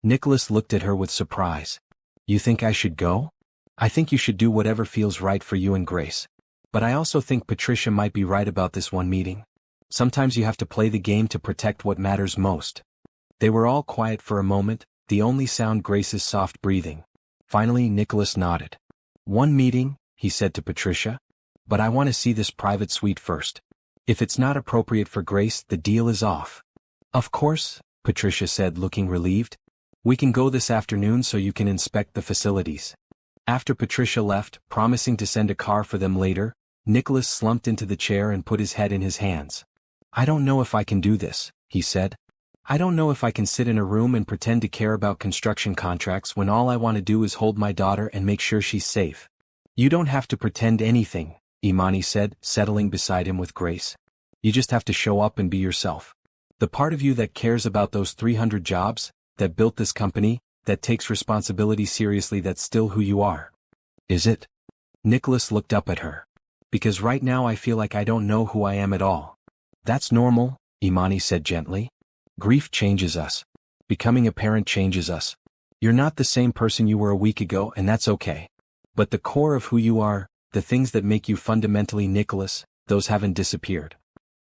Nicholas looked at her with surprise. You think I should go? I think you should do whatever feels right for you and Grace. But I also think Patricia might be right about this one meeting. Sometimes you have to play the game to protect what matters most. They were all quiet for a moment, the only sound Grace's soft breathing. Finally Nicholas nodded. One meeting, he said to Patricia. But I want to see this private suite first. If it's not appropriate for Grace, the deal is off. Of course, Patricia said, looking relieved. We can go this afternoon so you can inspect the facilities. After Patricia left, promising to send a car for them later, Nicholas slumped into the chair and put his head in his hands. I don't know if I can do this, he said. I don't know if I can sit in a room and pretend to care about construction contracts when all I want to do is hold my daughter and make sure she's safe. You don't have to pretend anything, Imani said, settling beside him with Grace. You just have to show up and be yourself. The part of you that cares about those 300 jobs, that built this company, that takes responsibility seriously, that's still who you are. Is it? Nicholas looked up at her. Because right now I feel like I don't know who I am at all. That's normal, Imani said gently. Grief changes us. Becoming a parent changes us. You're not the same person you were a week ago, and that's okay. But the core of who you are, the things that make you fundamentally Nicholas, those haven't disappeared.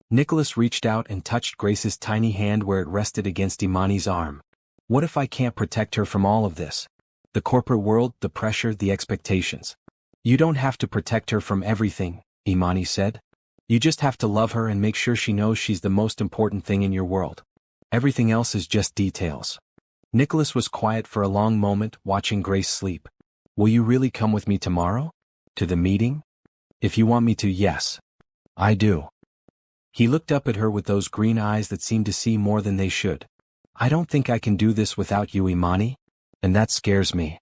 Nicholas reached out and touched Grace's tiny hand where it rested against Imani's arm. What if I can't protect her from all of this? The corporate world, the pressure, the expectations. You don't have to protect her from everything, Imani said. You just have to love her and make sure she knows she's the most important thing in your world. Everything else is just details. Nicholas was quiet for a long moment, watching Grace sleep. Will you really come with me tomorrow? To the meeting? If you want me to, yes. I do. He looked up at her with those green eyes that seemed to see more than they should. I don't think I can do this without you, Imani. And that scares me.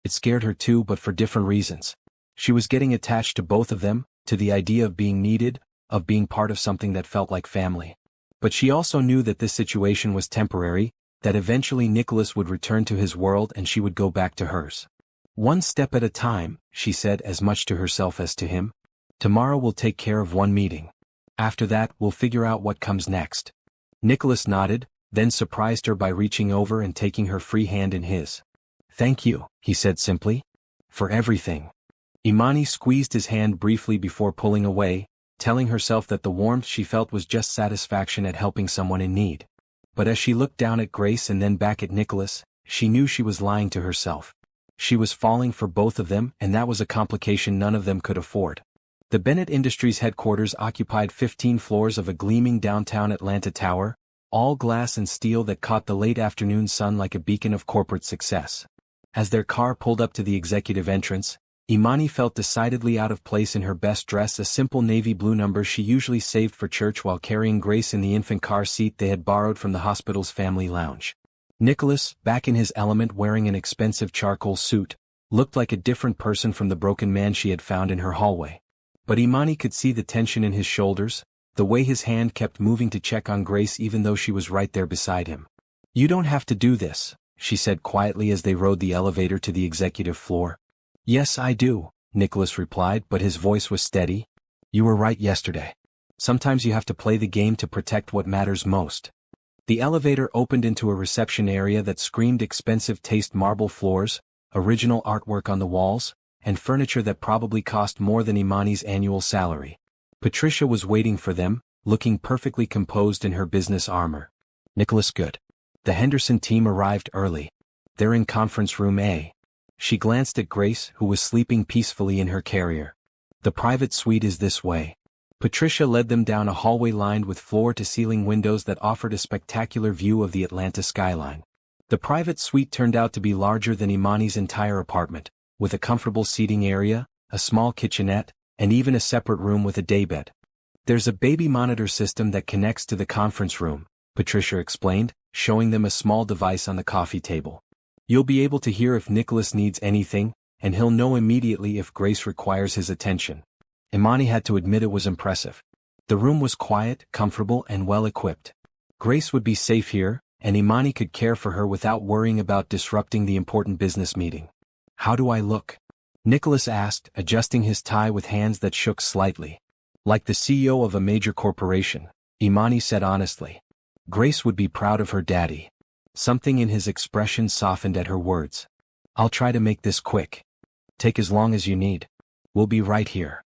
It scared her too, but for different reasons. She was getting attached to both of them, to the idea of being needed, of being part of something that felt like family. But she also knew that this situation was temporary, that eventually Nicholas would return to his world and she would go back to hers. One step at a time, she said, as much to herself as to him. Tomorrow we'll take care of one meeting. After that, we'll figure out what comes next. Nicholas nodded, then surprised her by reaching over and taking her free hand in his. Thank you, he said simply. For everything. Imani squeezed his hand briefly before pulling away, telling herself that the warmth she felt was just satisfaction at helping someone in need. But as she looked down at Grace and then back at Nicholas, she knew she was lying to herself. She was falling for both of them, and that was a complication none of them could afford. The Bennett Industries headquarters occupied 15 floors of a gleaming downtown Atlanta tower, all glass and steel that caught the late afternoon sun like a beacon of corporate success. As their car pulled up to the executive entrance, Imani felt decidedly out of place in her best dress, a simple navy blue number she usually saved for church while carrying Grace in the infant car seat they had borrowed from the hospital's family lounge. Nicholas, back in his element wearing an expensive charcoal suit, looked like a different person from the broken man she had found in her hallway. But Imani could see the tension in his shoulders, the way his hand kept moving to check on Grace even though she was right there beside him. You don't have to do this, she said quietly as they rode the elevator to the executive floor. Yes, I do, Nicholas replied, but his voice was steady. You were right yesterday. Sometimes you have to play the game to protect what matters most. The elevator opened into a reception area that screamed expensive taste: marble floors, original artwork on the walls, and furniture that probably cost more than Imani's annual salary. Patricia was waiting for them, looking perfectly composed in her business armor. Nicholas, good. The Henderson team arrived early. They're in conference room A. She glanced at Grace, who was sleeping peacefully in her carrier. The private suite is this way. Patricia led them down a hallway lined with floor-to-ceiling windows that offered a spectacular view of the Atlanta skyline. The private suite turned out to be larger than Imani's entire apartment, with a comfortable seating area, a small kitchenette, and even a separate room with a daybed. "There's a baby monitor system that connects to the conference room," Patricia explained, showing them a small device on the coffee table. "You'll be able to hear if Nicholas needs anything, and he'll know immediately if Grace requires his attention." Imani had to admit it was impressive. The room was quiet, comfortable, and well-equipped. Grace would be safe here, and Imani could care for her without worrying about disrupting the important business meeting. "How do I look?" Nicholas asked, adjusting his tie with hands that shook slightly. "Like the CEO of a major corporation," Imani said honestly. Grace would be proud of her daddy. Something in his expression softened at her words. "I'll try to make this quick. Take as long as you need. We'll be right here."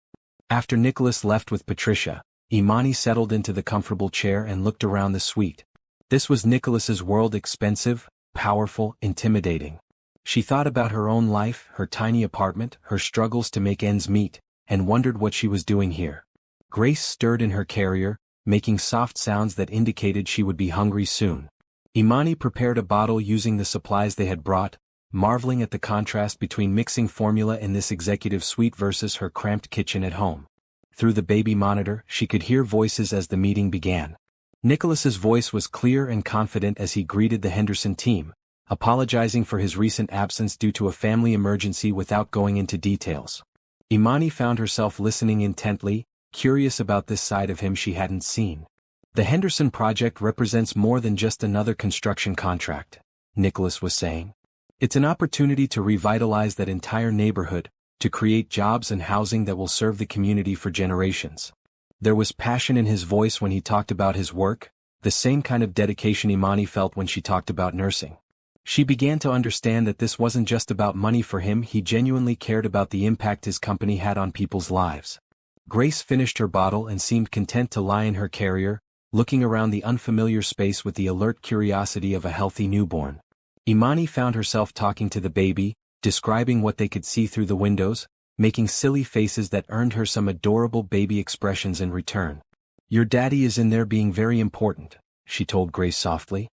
After Nicholas left with Patricia, Imani settled into the comfortable chair and looked around the suite. This was Nicholas's world, expensive, powerful, intimidating. She thought about her own life, her tiny apartment, her struggles to make ends meet, and wondered what she was doing here. Grace stirred in her carrier, making soft sounds that indicated she would be hungry soon. Imani prepared a bottle using the supplies they had brought, marveling at the contrast between mixing formula in this executive suite versus her cramped kitchen at home. Through the baby monitor, she could hear voices as the meeting began. Nicholas's voice was clear and confident as he greeted the Henderson team, apologizing for his recent absence due to a family emergency without going into details. Imani found herself listening intently, curious about this side of him she hadn't seen. "The Henderson project represents more than just another construction contract," Nicholas was saying. "It's an opportunity to revitalize that entire neighborhood, to create jobs and housing that will serve the community for generations." There was passion in his voice when he talked about his work, the same kind of dedication Imani felt when she talked about nursing. She began to understand that this wasn't just about money for him. He genuinely cared about the impact his company had on people's lives. Grace finished her bottle and seemed content to lie in her carrier, looking around the unfamiliar space with the alert curiosity of a healthy newborn. Imani found herself talking to the baby, describing what they could see through the windows, making silly faces that earned her some adorable baby expressions in return. "Your daddy is in there being very important," she told Grace softly.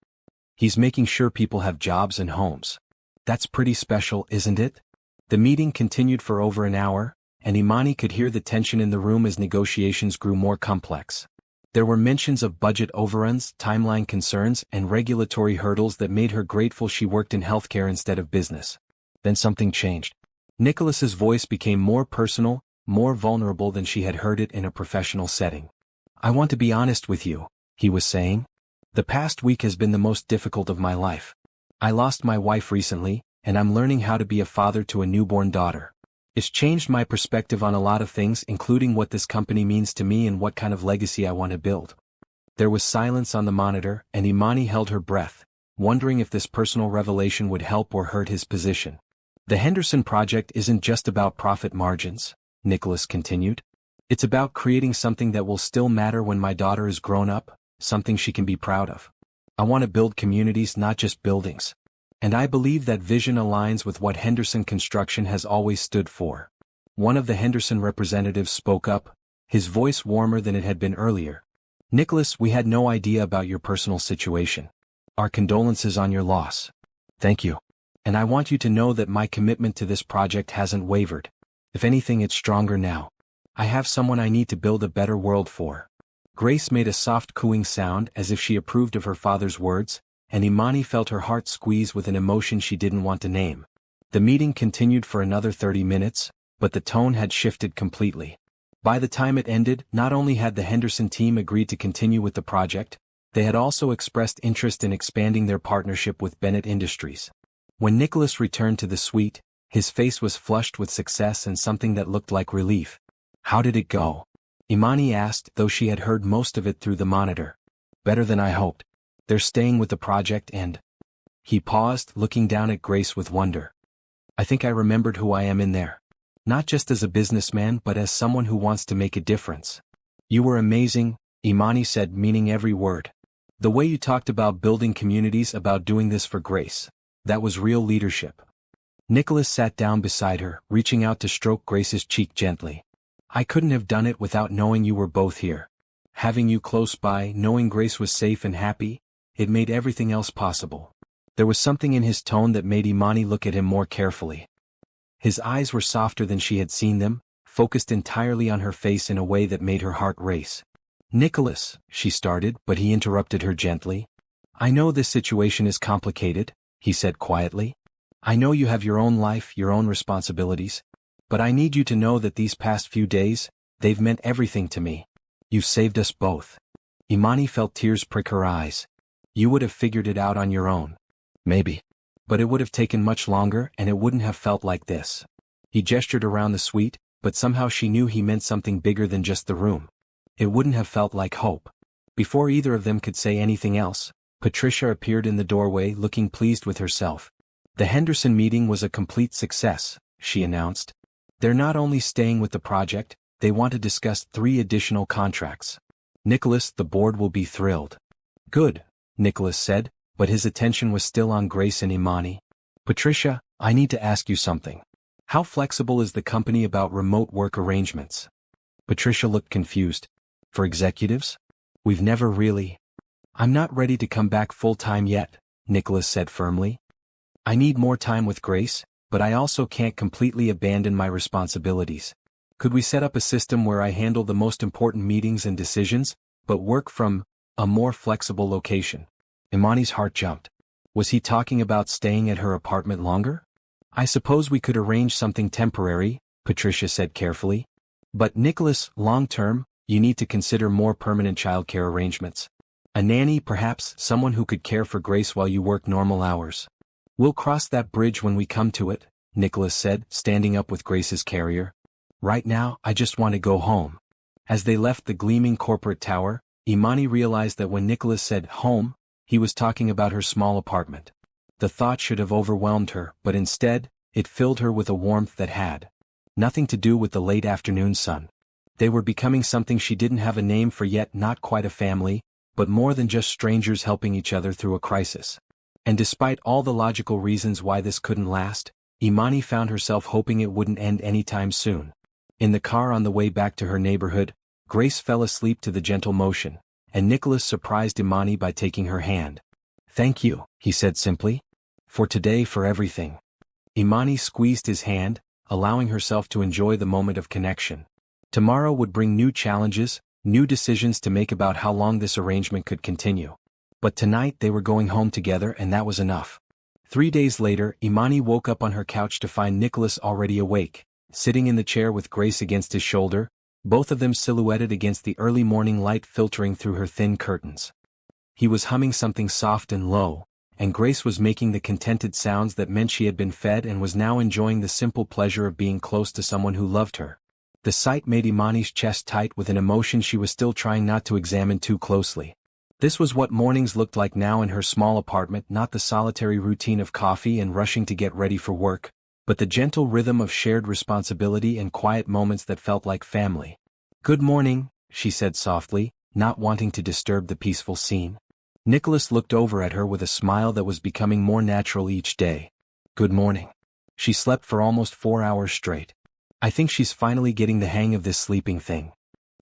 "He's making sure people have jobs and homes. That's pretty special, isn't it?" The meeting continued for over an hour, and Imani could hear the tension in the room as negotiations grew more complex. There were mentions of budget overruns, timeline concerns, and regulatory hurdles that made her grateful she worked in healthcare instead of business. Then something changed. Nicholas's voice became more personal, more vulnerable than she had heard it in a professional setting. "I want to be honest with you," he was saying. "The past week has been the most difficult of my life. I lost my wife recently, and I'm learning how to be a father to a newborn daughter. It's changed my perspective on a lot of things, including what this company means to me and what kind of legacy I want to build." There was silence on the monitor, and Imani held her breath, wondering if this personal revelation would help or hurt his position. "The Henderson project isn't just about profit margins," Nicholas continued. "It's about creating something that will still matter when my daughter is grown up, something she can be proud of. I want to build communities, not just buildings. And I believe that vision aligns with what Henderson Construction has always stood for." One of the Henderson representatives spoke up, his voice warmer than it had been earlier. "Nicholas, we had no idea about your personal situation. Our condolences on your loss." "Thank you. And I want you to know that my commitment to this project hasn't wavered. If anything, it's stronger now. I have someone I need to build a better world for." Grace made a soft cooing sound as if she approved of her father's words, and Imani felt her heart squeeze with an emotion she didn't want to name. The meeting continued for another 30 minutes, but the tone had shifted completely. By the time it ended, not only had the Henderson team agreed to continue with the project, they had also expressed interest in expanding their partnership with Bennett Industries. When Nicholas returned to the suite, his face was flushed with success and something that looked like relief. "How did it go?" Imani asked, though she had heard most of it through the monitor. "Better than I hoped. They're staying with the project and—" He paused, looking down at Grace with wonder. "I think I remembered who I am in there. Not just as a businessman but as someone who wants to make a difference." "You were amazing," Imani said, meaning every word. "The way you talked about building communities, about doing this for Grace. That was real leadership." Nicholas sat down beside her, reaching out to stroke Grace's cheek gently. I couldn't have done it without knowing you were both here. Having you close by, knowing Grace was safe and happy, it made everything else possible. There was something in his tone that made Imani look at him more carefully. His eyes were softer than she had seen them, focused entirely on her face in a way that made her heart race. "Nicholas," she started, but he interrupted her gently. "I know this situation is complicated," he said quietly. "I know you have your own life, your own responsibilities. But I need you to know that these past few days, they've meant everything to me. You've saved us both." Imani felt tears prick her eyes. "You would have figured it out on your own. Maybe. But it would have taken much longer and it wouldn't have felt like this." He gestured around the suite, but somehow she knew he meant something bigger than just the room. It wouldn't have felt like hope. Before either of them could say anything else, Patricia appeared in the doorway looking pleased with herself. "The Henderson meeting was a complete success," she announced. "They're not only staying with the project, they want to discuss 3 additional contracts. Nicholas, the board will be thrilled." "Good," Nicholas said, but his attention was still on Grace and Imani. "Patricia, I need to ask you something. How flexible is the company about remote work arrangements?" Patricia looked confused. "For executives? We've never really—" "I'm not ready to come back full-time yet," Nicholas said firmly. "I need more time with Grace, but I also can't completely abandon my responsibilities. Could we set up a system where I handle the most important meetings and decisions, but work from a more flexible location?" Imani's heart jumped. Was he talking about staying at her apartment longer? "I suppose we could arrange something temporary," Patricia said carefully. "But Nicholas, long-term, you need to consider more permanent childcare arrangements. A nanny, perhaps someone who could care for Grace while you work normal hours." "We'll cross that bridge when we come to it," Nicholas said, standing up with Grace's carrier. "Right now, I just want to go home." As they left the gleaming corporate tower, Imani realized that when Nicholas said home, he was talking about her small apartment. The thought should have overwhelmed her, but instead, it filled her with a warmth that had nothing to do with the late afternoon sun. They were becoming something she didn't have a name for yet, not quite a family, but more than just strangers helping each other through a crisis. And despite all the logical reasons why this couldn't last, Imani found herself hoping it wouldn't end anytime soon. In the car on the way back to her neighborhood, Grace fell asleep to the gentle motion, and Nicholas surprised Imani by taking her hand. "Thank you," he said simply. "For today, for everything." Imani squeezed his hand, allowing herself to enjoy the moment of connection. Tomorrow would bring new challenges, new decisions to make about how long this arrangement could continue. But tonight they were going home together and that was enough. 3 days later, Imani woke up on her couch to find Nicholas already awake, sitting in the chair with Grace against his shoulder, both of them silhouetted against the early morning light filtering through her thin curtains. He was humming something soft and low, and Grace was making the contented sounds that meant she had been fed and was now enjoying the simple pleasure of being close to someone who loved her. The sight made Imani's chest tight with an emotion she was still trying not to examine too closely. This was what mornings looked like now in her small apartment, not the solitary routine of coffee and rushing to get ready for work, but the gentle rhythm of shared responsibility and quiet moments that felt like family. "Good morning," she said softly, not wanting to disturb the peaceful scene. Nicholas looked over at her with a smile that was becoming more natural each day. "Good morning." She slept for almost 4 hours straight. "I think she's finally getting the hang of this sleeping thing."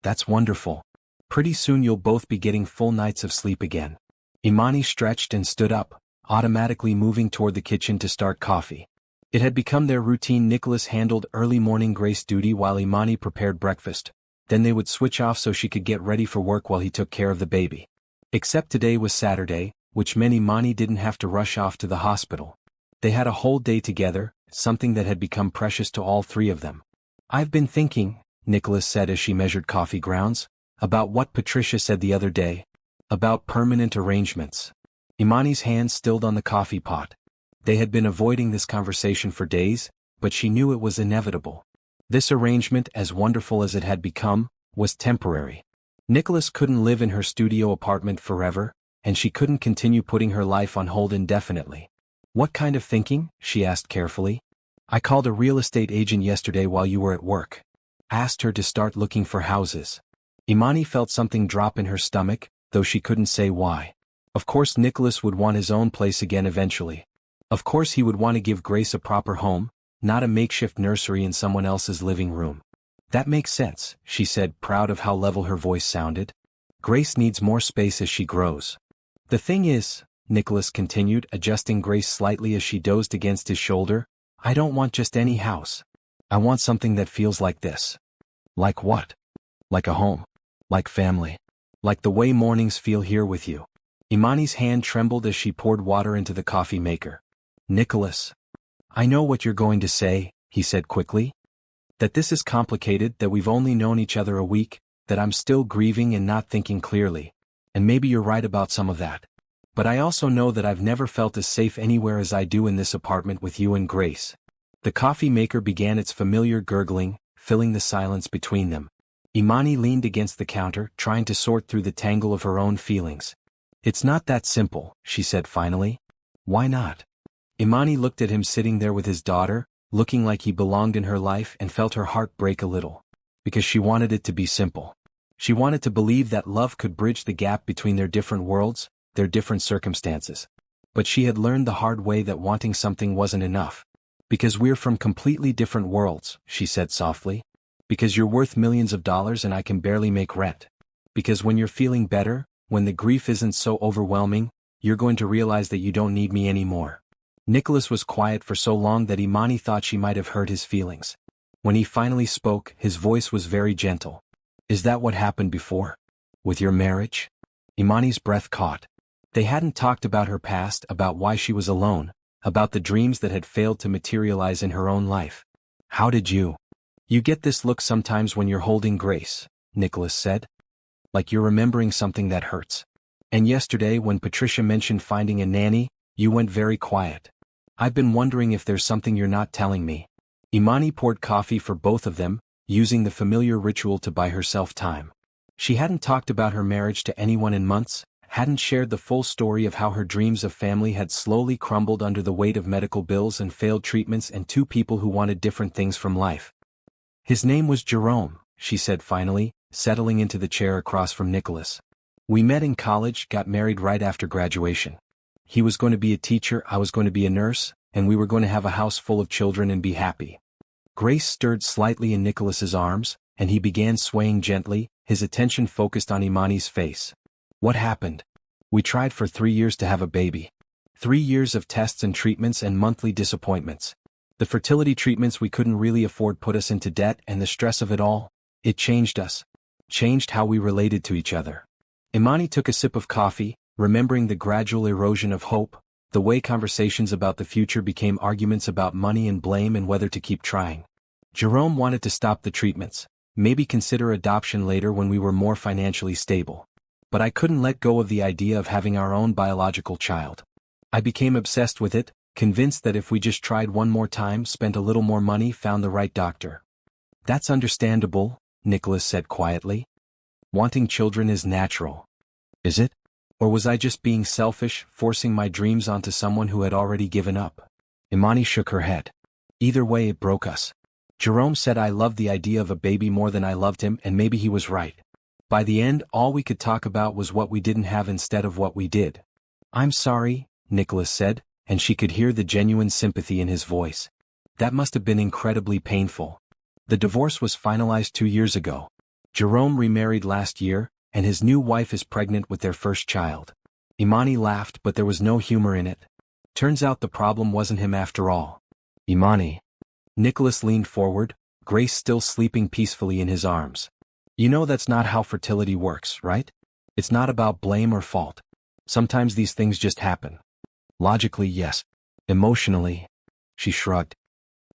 "That's wonderful. Pretty soon you'll both be getting full nights of sleep again." Imani stretched and stood up, automatically moving toward the kitchen to start coffee. It had become their routine. Nicholas handled early morning Grace duty while Imani prepared breakfast. Then they would switch off so she could get ready for work while he took care of the baby. Except today was Saturday, which meant Imani didn't have to rush off to the hospital. They had a whole day together, something that had become precious to all 3 of them. "I've been thinking," Nicholas said as she measured coffee grounds, "about what Patricia said the other day. About permanent arrangements." Imani's hand stilled on the coffee pot. They had been avoiding this conversation for days, but she knew it was inevitable. This arrangement, as wonderful as it had become, was temporary. Nicholas couldn't live in her studio apartment forever, and she couldn't continue putting her life on hold indefinitely. "What kind of thinking?" she asked carefully. "I called a real estate agent yesterday while you were at work. Asked her to start looking for houses." Imani felt something drop in her stomach, though she couldn't say why. Of course Nicholas would want his own place again eventually. Of course he would want to give Grace a proper home, not a makeshift nursery in someone else's living room. That makes sense, she said, proud of how level her voice sounded. Grace needs more space as she grows. The thing is, Nicholas continued, adjusting Grace slightly as she dozed against his shoulder, I don't want just any house. I want something that feels like this. Like what? Like a home. Like family. Like the way mornings feel here with you. Imani's hand trembled as she poured water into the coffee maker. Nicholas. I know what you're going to say, he said quickly. That this is complicated, that we've only known each other a week, that I'm still grieving and not thinking clearly. And maybe you're right about some of that. But I also know that I've never felt as safe anywhere as I do in this apartment with you and Grace. The coffee maker began its familiar gurgling, filling the silence between them. Imani leaned against the counter, trying to sort through the tangle of her own feelings. It's not that simple, she said finally. Why not? Imani looked at him sitting there with his daughter, looking like he belonged in her life, and felt her heart break a little. Because she wanted it to be simple. She wanted to believe that love could bridge the gap between their different worlds, their different circumstances. But she had learned the hard way that wanting something wasn't enough. Because we're from completely different worlds, she said softly. Because you're worth millions of dollars and I can barely make rent. Because when you're feeling better, when the grief isn't so overwhelming, you're going to realize that you don't need me anymore. Nicholas was quiet for so long that Imani thought she might have hurt his feelings. When he finally spoke, his voice was very gentle. Is that what happened before? With your marriage? Imani's breath caught. They hadn't talked about her past, about why she was alone, about the dreams that had failed to materialize in her own life. How did you? You get this look sometimes when you're holding Grace, Nicholas said. Like you're remembering something that hurts. And yesterday when Patricia mentioned finding a nanny, you went very quiet. I've been wondering if there's something you're not telling me. Imani poured coffee for both of them, using the familiar ritual to buy herself time. She hadn't talked about her marriage to anyone in months, hadn't shared the full story of how her dreams of family had slowly crumbled under the weight of medical bills and failed treatments and two people who wanted different things from life. His name was Jerome, she said finally, settling into the chair across from Nicholas. We met in college, got married right after graduation. He was going to be a teacher, I was going to be a nurse, and we were going to have a house full of children and be happy. Grace stirred slightly in Nicholas's arms, and he began swaying gently, his attention focused on Imani's face. What happened? We tried for 3 years to have a baby. 3 years of tests and treatments and monthly disappointments. The fertility treatments we couldn't really afford put us into debt, and the stress of it all, it changed us. Changed how we related to each other. Imani took a sip of coffee, remembering the gradual erosion of hope, the way conversations about the future became arguments about money and blame and whether to keep trying. Jerome wanted to stop the treatments, maybe consider adoption later when we were more financially stable. But I couldn't let go of the idea of having our own biological child. I became obsessed with it, convinced that if we just tried one more time, spent a little more money, found the right doctor. That's understandable, Nicholas said quietly. Wanting children is natural. Is it? Or was I just being selfish, forcing my dreams onto someone who had already given up? Imani shook her head. Either way, it broke us. Jerome said I loved the idea of a baby more than I loved him, and maybe he was right. By the end, all we could talk about was what we didn't have instead of what we did. I'm sorry, Nicholas said, and she could hear the genuine sympathy in his voice. That must have been incredibly painful. The divorce was finalized 2 years ago. Jerome remarried last year, and his new wife is pregnant with their first child. Imani laughed, but there was no humor in it. Turns out the problem wasn't him after all. Imani. Nicholas leaned forward, Grace still sleeping peacefully in his arms. You know that's not how fertility works, right? It's not about blame or fault. Sometimes these things just happen. Logically, yes. Emotionally, she shrugged.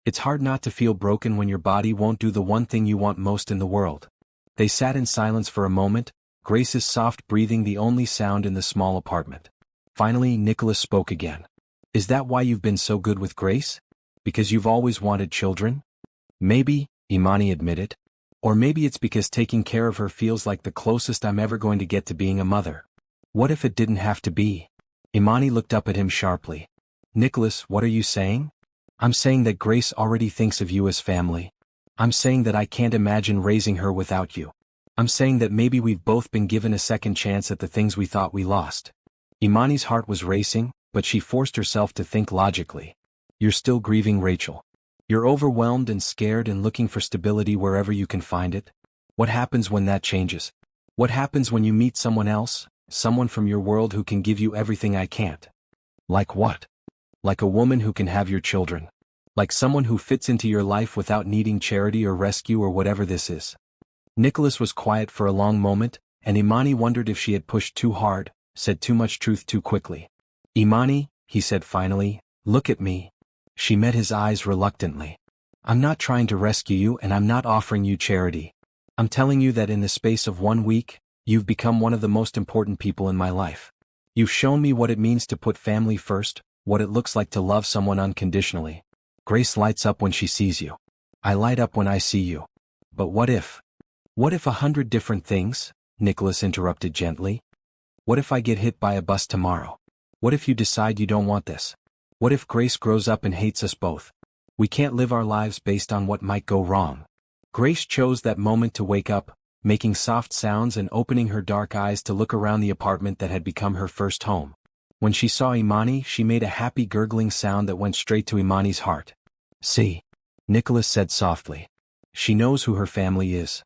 It's hard not to feel broken when your body won't do the one thing you want most in the world. They sat in silence for a moment, Grace's soft breathing the only sound in the small apartment. Finally, Nicholas spoke again. Is that why you've been so good with Grace? Because you've always wanted children? Maybe, Imani admitted. Or maybe it's because taking care of her feels like the closest I'm ever going to get to being a mother. What if it didn't have to be? Imani looked up at him sharply. Nicholas, what are you saying? I'm saying that Grace already thinks of you as family. I'm saying that I can't imagine raising her without you. I'm saying that maybe we've both been given a second chance at the things we thought we lost. Imani's heart was racing, but she forced herself to think logically. You're still grieving Rachel. You're overwhelmed and scared and looking for stability wherever you can find it. What happens when that changes? What happens when you meet someone else, someone from your world who can give you everything I can't? Like what? Like a woman who can have your children. Like someone who fits into your life without needing charity or rescue or whatever this is. Nicholas was quiet for a long moment, and Imani wondered if she had pushed too hard, said too much truth too quickly. Imani, he said finally, look at me. She met his eyes reluctantly. I'm not trying to rescue you and I'm not offering you charity. I'm telling you that in the space of 1 week, you've become one of the most important people in my life. You've shown me what it means to put family first, what it looks like to love someone unconditionally. Grace lights up when she sees you. I light up when I see you. But what if? What if 100 different things? Nicholas interrupted gently. What if I get hit by a bus tomorrow? What if you decide you don't want this? What if Grace grows up and hates us both? We can't live our lives based on what might go wrong. Grace chose that moment to wake up, making soft sounds and opening her dark eyes to look around the apartment that had become her first home. When she saw Imani, she made a happy gurgling sound that went straight to Imani's heart. See, Nicholas said softly. She knows who her family is.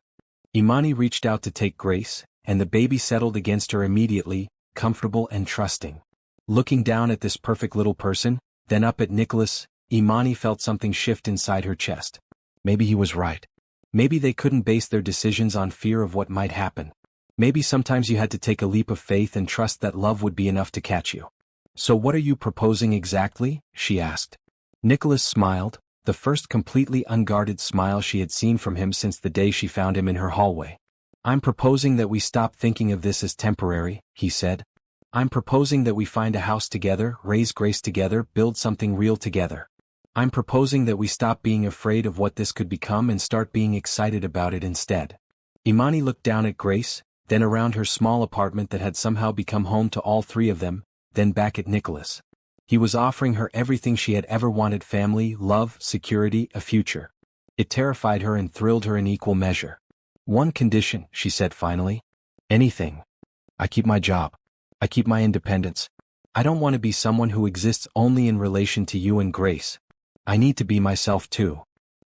Imani reached out to take Grace, and the baby settled against her immediately, comfortable and trusting. Looking down at this perfect little person, then up at Nicholas, Imani felt something shift inside her chest. Maybe he was right. Maybe they couldn't base their decisions on fear of what might happen. Maybe sometimes you had to take a leap of faith and trust that love would be enough to catch you. So what are you proposing exactly? She asked. Nicholas smiled, the first completely unguarded smile she had seen from him since the day she found him in her hallway. I'm proposing that we stop thinking of this as temporary, he said. I'm proposing that we find a house together, raise Grace together, build something real together. I'm proposing that we stop being afraid of what this could become and start being excited about it instead. Imani looked down at Grace, then around her small apartment that had somehow become home to all three of them, then back at Nicholas. He was offering her everything she had ever wanted: family, love, security, a future. It terrified her and thrilled her in equal measure. One condition, she said finally. Anything. I keep my job. I keep my independence. I don't want to be someone who exists only in relation to you and Grace. I need to be myself too.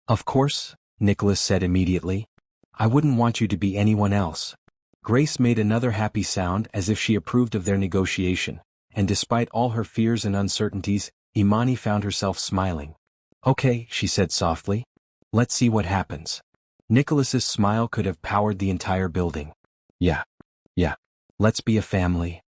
Of course, Nicholas said immediately. I wouldn't want you to be anyone else. Grace made another happy sound as if she approved of their negotiation, and despite all her fears and uncertainties, Imani found herself smiling. Okay, she said softly. Let's see what happens. Nicholas's smile could have powered the entire building. Yeah. Let's be a family.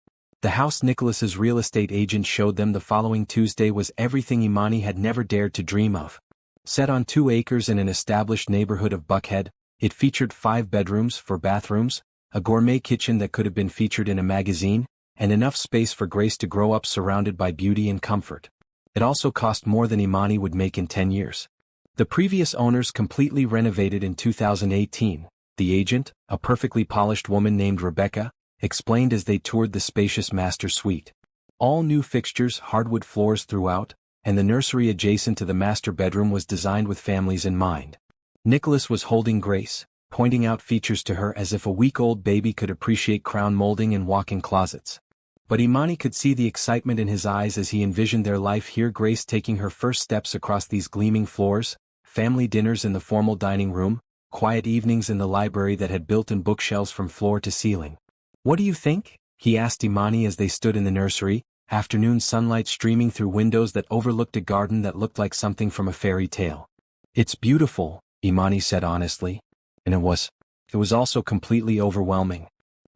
The house Nicholas's real estate agent showed them the following Tuesday was everything Imani had never dared to dream of. Set on 2 acres in an established neighborhood of Buckhead, it featured 5 bedrooms, 4 bathrooms, a gourmet kitchen that could have been featured in a magazine, and enough space for Grace to grow up surrounded by beauty and comfort. It also cost more than Imani would make in 10 years. The previous owners completely renovated in 2018, the agent, a perfectly polished woman named Rebecca, explained as they toured the spacious master suite. All new fixtures, hardwood floors throughout, and the nursery adjacent to the master bedroom was designed with families in mind. Nicholas was holding Grace, pointing out features to her as if a week-old baby could appreciate crown molding and walk-in closets. But Imani could see the excitement in his eyes as he envisioned their life here: Grace taking her first steps across these gleaming floors, family dinners in the formal dining room, quiet evenings in the library that had built-in bookshelves from floor to ceiling. What do you think? He asked Imani as they stood in the nursery, afternoon sunlight streaming through windows that overlooked a garden that looked like something from a fairy tale. It's beautiful, Imani said honestly. And it was also completely overwhelming.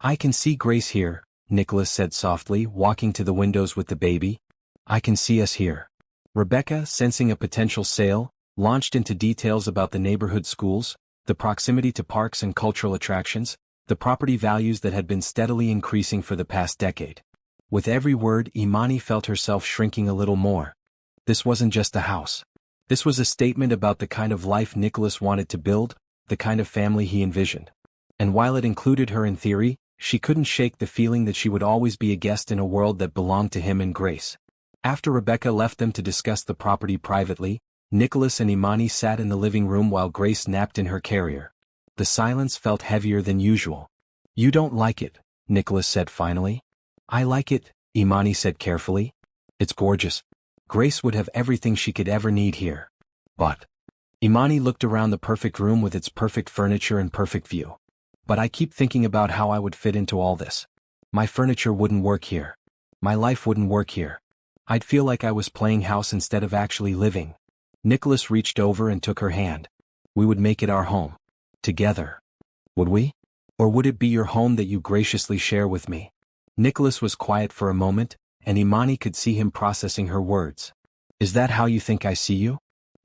I can see Grace here, Nicholas said softly, walking to the windows with the baby. I can see us here. Rebecca, sensing a potential sale, launched into details about the neighborhood schools, the proximity to parks and cultural attractions, the property values that had been steadily increasing for the past decade. With every word, Imani felt herself shrinking a little more. This wasn't just a house. This was a statement about the kind of life Nicholas wanted to build, the kind of family he envisioned. And while it included her in theory, she couldn't shake the feeling that she would always be a guest in a world that belonged to him and Grace. After Rebecca left them to discuss the property privately, Nicholas and Imani sat in the living room while Grace napped in her carrier. The silence felt heavier than usual. You don't like it, Nicholas said finally. I like it, Imani said carefully. It's gorgeous. Grace would have everything she could ever need here. But Imani looked around the perfect room with its perfect furniture and perfect view. But I keep thinking about how I would fit into all this. My furniture wouldn't work here. My life wouldn't work here. I'd feel like I was playing house instead of actually living. Nicholas reached over and took her hand. We would make it our home. Together. Would we? Or would it be your home that you graciously share with me? Nicholas was quiet for a moment, and Imani could see him processing her words. Is that how you think I see you?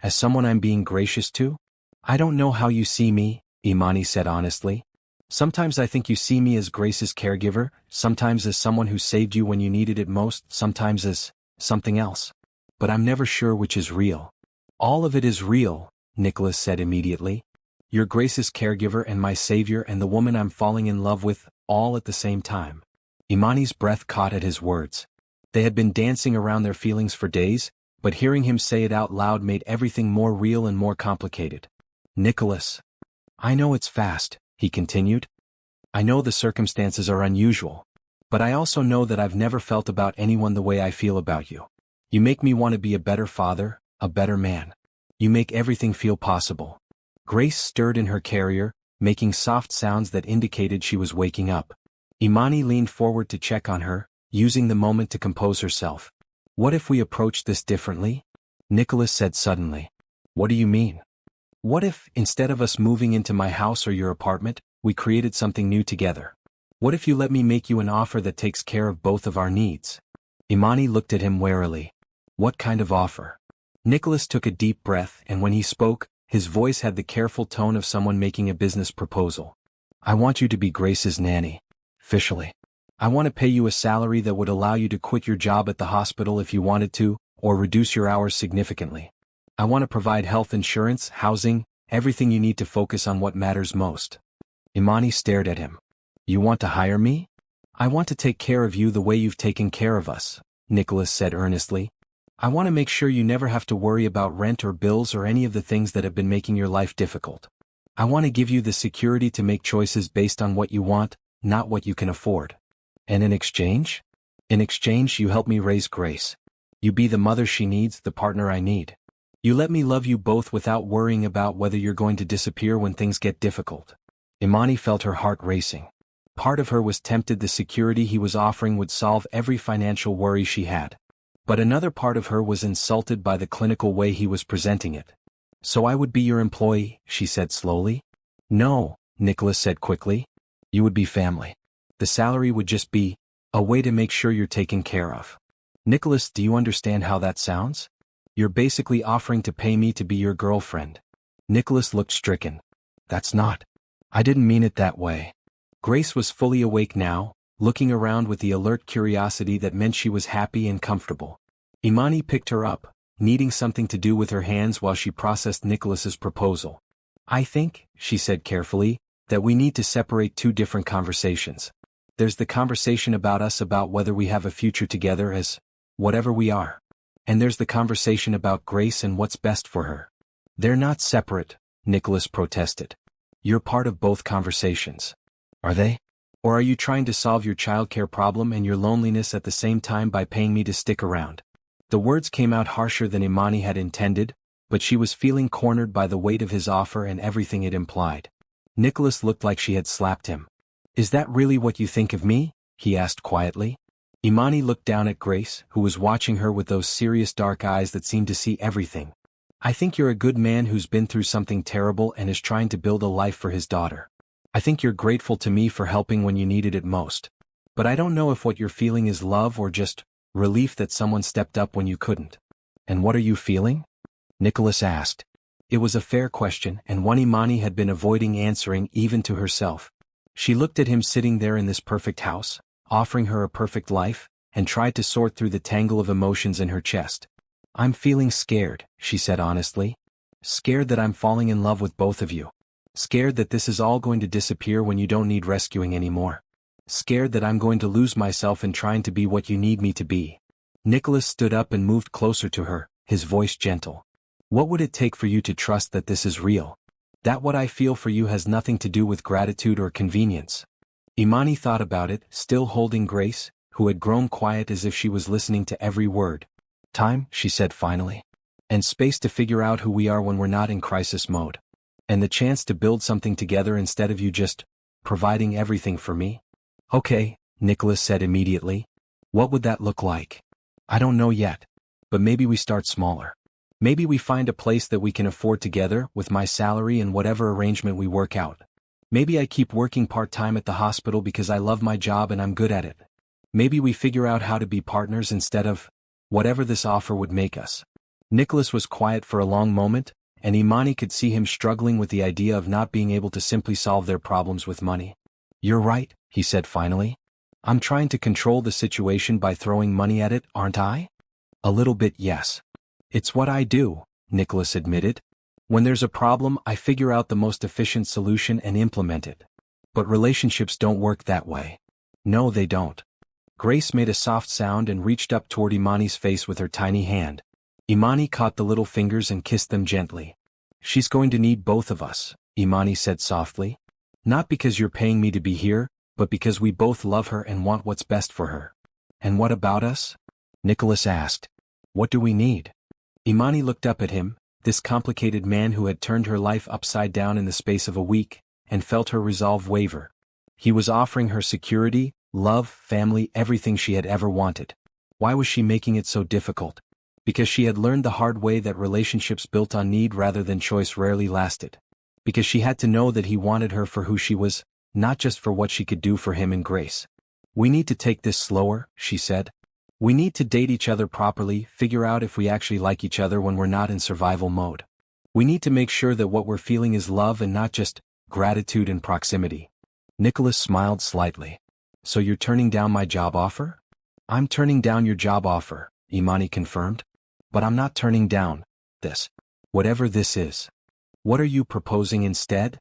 As someone I'm being gracious to? I don't know how you see me, Imani said honestly. Sometimes I think you see me as Grace's caregiver, sometimes as someone who saved you when you needed it most, sometimes as something else. But I'm never sure which is real. All of it is real, Nicholas said immediately. You're Grace's caregiver and my savior and the woman I'm falling in love with, all at the same time. Imani's breath caught at his words. They had been dancing around their feelings for days, but hearing him say it out loud made everything more real and more complicated. Nicholas. I know it's fast, he continued. I know the circumstances are unusual. But I also know that I've never felt about anyone the way I feel about you. You make me want to be a better father, a better man. You make everything feel possible. Grace stirred in her carrier, making soft sounds that indicated she was waking up. Imani leaned forward to check on her, using the moment to compose herself. What if we approached this differently? Nicholas said suddenly. What do you mean? What if, instead of us moving into my house or your apartment, we created something new together? What if you let me make you an offer that takes care of both of our needs? Imani looked at him warily. What kind of offer? Nicholas took a deep breath, and when he spoke, his voice had the careful tone of someone making a business proposal. I want you to be Grace's nanny. Officially. I want to pay you a salary that would allow you to quit your job at the hospital if you wanted to, or reduce your hours significantly. I want to provide health insurance, housing, everything you need to focus on what matters most. Imani stared at him. You want to hire me? I want to take care of you the way you've taken care of us, Nicholas said earnestly. I want to make sure you never have to worry about rent or bills or any of the things that have been making your life difficult. I want to give you the security to make choices based on what you want, not what you can afford. And in exchange? In exchange, you help me raise Grace. You be the mother she needs, the partner I need. You let me love you both without worrying about whether you're going to disappear when things get difficult. Imani felt her heart racing. Part of her was tempted the security he was offering would solve every financial worry she had. But another part of her was insulted by the clinical way he was presenting it. So I would be your employee, she said slowly. No, Nicholas said quickly. You would be family. The salary would just be a way to make sure you're taken care of. Nicholas, do you understand how that sounds? You're basically offering to pay me to be your girlfriend. Nicholas looked stricken. That's not. I didn't mean it that way. Grace was fully awake now, looking around with the alert curiosity that meant she was happy and comfortable. Imani picked her up, needing something to do with her hands while she processed Nicholas's proposal. I think, she said carefully, that we need to separate two different conversations. There's the conversation about us, about whether we have a future together as whatever we are. And there's the conversation about Grace and what's best for her. They're not separate, Nicholas protested. You're part of both conversations. Are they? Or are you trying to solve your childcare problem and your loneliness at the same time by paying me to stick around? The words came out harsher than Imani had intended, but she was feeling cornered by the weight of his offer and everything it implied. Nicholas looked like she had slapped him. Is that really what you think of me? He asked quietly. Imani looked down at Grace, who was watching her with those serious dark eyes that seemed to see everything. I think you're a good man who's been through something terrible and is trying to build a life for his daughter. I think you're grateful to me for helping when you needed it most. But I don't know if what you're feeling is love or just relief that someone stepped up when you couldn't. And what are you feeling? Nicholas asked. It was a fair question and one Imani had been avoiding answering even to herself. She looked at him sitting there in this perfect house, offering her a perfect life, and tried to sort through the tangle of emotions in her chest. I'm feeling scared, she said honestly. Scared that I'm falling in love with both of you. Scared that this is all going to disappear when you don't need rescuing anymore. Scared that I'm going to lose myself in trying to be what you need me to be. Nicholas stood up and moved closer to her, his voice gentle. What would it take for you to trust that this is real? That what I feel for you has nothing to do with gratitude or convenience. Imani thought about it, still holding Grace, who had grown quiet as if she was listening to every word. Time, she said finally. And space to figure out who we are when we're not in crisis mode. And the chance to build something together instead of you just providing everything for me? Okay, Nicholas said immediately. What would that look like? I don't know yet. But maybe we start smaller. Maybe we find a place that we can afford together with my salary and whatever arrangement we work out. Maybe I keep working part-time at the hospital because I love my job and I'm good at it. Maybe we figure out how to be partners instead of whatever this offer would make us. Nicholas was quiet for a long moment, and Imani could see him struggling with the idea of not being able to simply solve their problems with money. You're right, he said finally. I'm trying to control the situation by throwing money at it, aren't I? A little bit, yes. It's what I do, Nicholas admitted. When there's a problem, I figure out the most efficient solution and implement it. But relationships don't work that way. No, they don't. Grace made a soft sound and reached up toward Imani's face with her tiny hand. Imani caught the little fingers and kissed them gently. She's going to need both of us, Imani said softly. Not because you're paying me to be here, but because we both love her and want what's best for her. And what about us? Nicholas asked. What do we need? Imani looked up at him, this complicated man who had turned her life upside down in the space of a week, and felt her resolve waver. He was offering her security, love, family, everything she had ever wanted. Why was she making it so difficult? Because she had learned the hard way that relationships built on need rather than choice rarely lasted. Because she had to know that he wanted her for who she was, not just for what she could do for him and Grace. We need to take this slower, she said. We need to date each other properly, figure out if we actually like each other when we're not in survival mode. We need to make sure that what we're feeling is love and not just gratitude and proximity. Nicholas smiled slightly. So you're turning down my job offer? I'm turning down your job offer, Imani confirmed. But I'm not turning down this. Whatever this is. What are you proposing instead?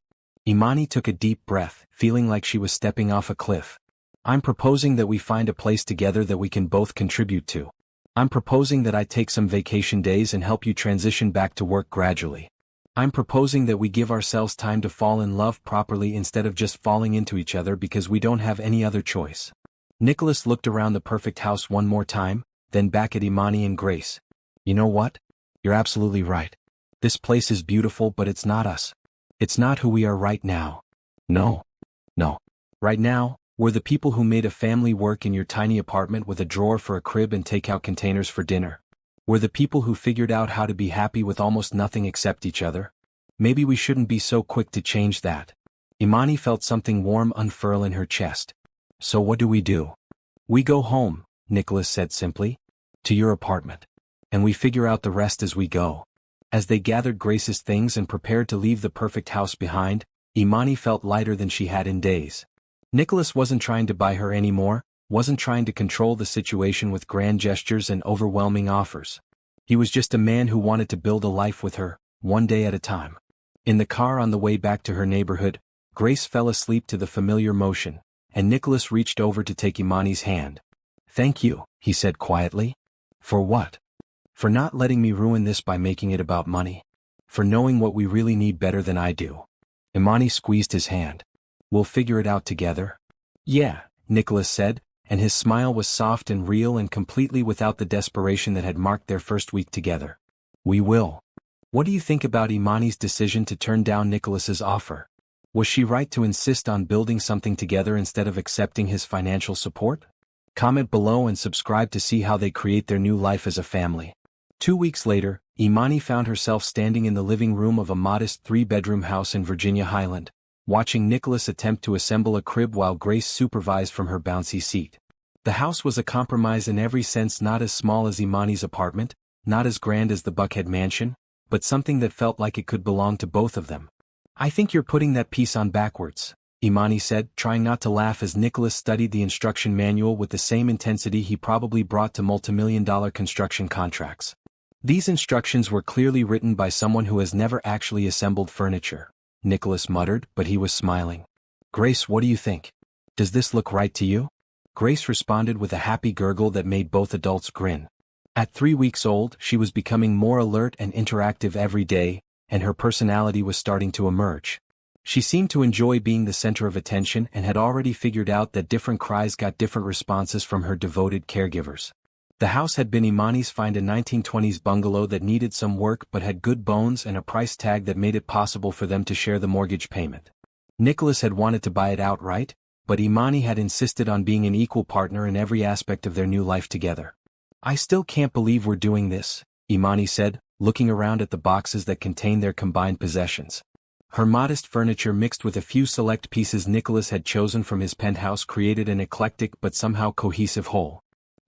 Imani took a deep breath, feeling like she was stepping off a cliff. I'm proposing that we find a place together that we can both contribute to. I'm proposing that I take some vacation days and help you transition back to work gradually. I'm proposing that we give ourselves time to fall in love properly instead of just falling into each other because we don't have any other choice. Nicholas looked around the perfect house one more time, then back at Imani and Grace. You know what? You're absolutely right. This place is beautiful, but it's not us. It's not who we are right now. No. Right now, we're the people who made a family work in your tiny apartment with a drawer for a crib and takeout containers for dinner. We're the people who figured out how to be happy with almost nothing except each other. Maybe we shouldn't be so quick to change that. Imani felt something warm unfurl in her chest. So what do? We go home, Nicholas said simply. To your apartment. And we figure out the rest as we go. As they gathered Grace's things and prepared to leave the perfect house behind, Imani felt lighter than she had in days. Nicholas wasn't trying to buy her anymore, wasn't trying to control the situation with grand gestures and overwhelming offers. He was just a man who wanted to build a life with her, one day at a time. In the car on the way back to her neighborhood, Grace fell asleep to the familiar motion, and Nicholas reached over to take Imani's hand. Thank you, he said quietly. For what? For not letting me ruin this by making it about money. For knowing what we really need better than I do. Imani squeezed his hand. We'll figure it out together. Yeah, Nicholas said, and his smile was soft and real and completely without the desperation that had marked their first week together. We will. What do you think about Imani's decision to turn down Nicholas's offer? Was she right to insist on building something together instead of accepting his financial support? Comment below and subscribe to see how they create their new life as a family. 2 weeks later, Imani found herself standing in the living room of a modest 3-bedroom house in Virginia Highland, watching Nicholas attempt to assemble a crib while Grace supervised from her bouncy seat. The house was a compromise in every sense, not as small as Imani's apartment, not as grand as the Buckhead mansion, but something that felt like it could belong to both of them. I think you're putting that piece on backwards, Imani said, trying not to laugh as Nicholas studied the instruction manual with the same intensity he probably brought to multimillion-dollar construction contracts. These instructions were clearly written by someone who has never actually assembled furniture, Nicholas muttered, but he was smiling. Grace, what do you think? Does this look right to you? Grace responded with a happy gurgle that made both adults grin. At 3 weeks old, she was becoming more alert and interactive every day, and her personality was starting to emerge. She seemed to enjoy being the center of attention and had already figured out that different cries got different responses from her devoted caregivers. The house had been Imani's find, a 1920s bungalow that needed some work but had good bones and a price tag that made it possible for them to share the mortgage payment. Nicholas had wanted to buy it outright, but Imani had insisted on being an equal partner in every aspect of their new life together. "I still can't believe we're doing this," Imani said, looking around at the boxes that contained their combined possessions. Her modest furniture mixed with a few select pieces Nicholas had chosen from his penthouse created an eclectic but somehow cohesive whole.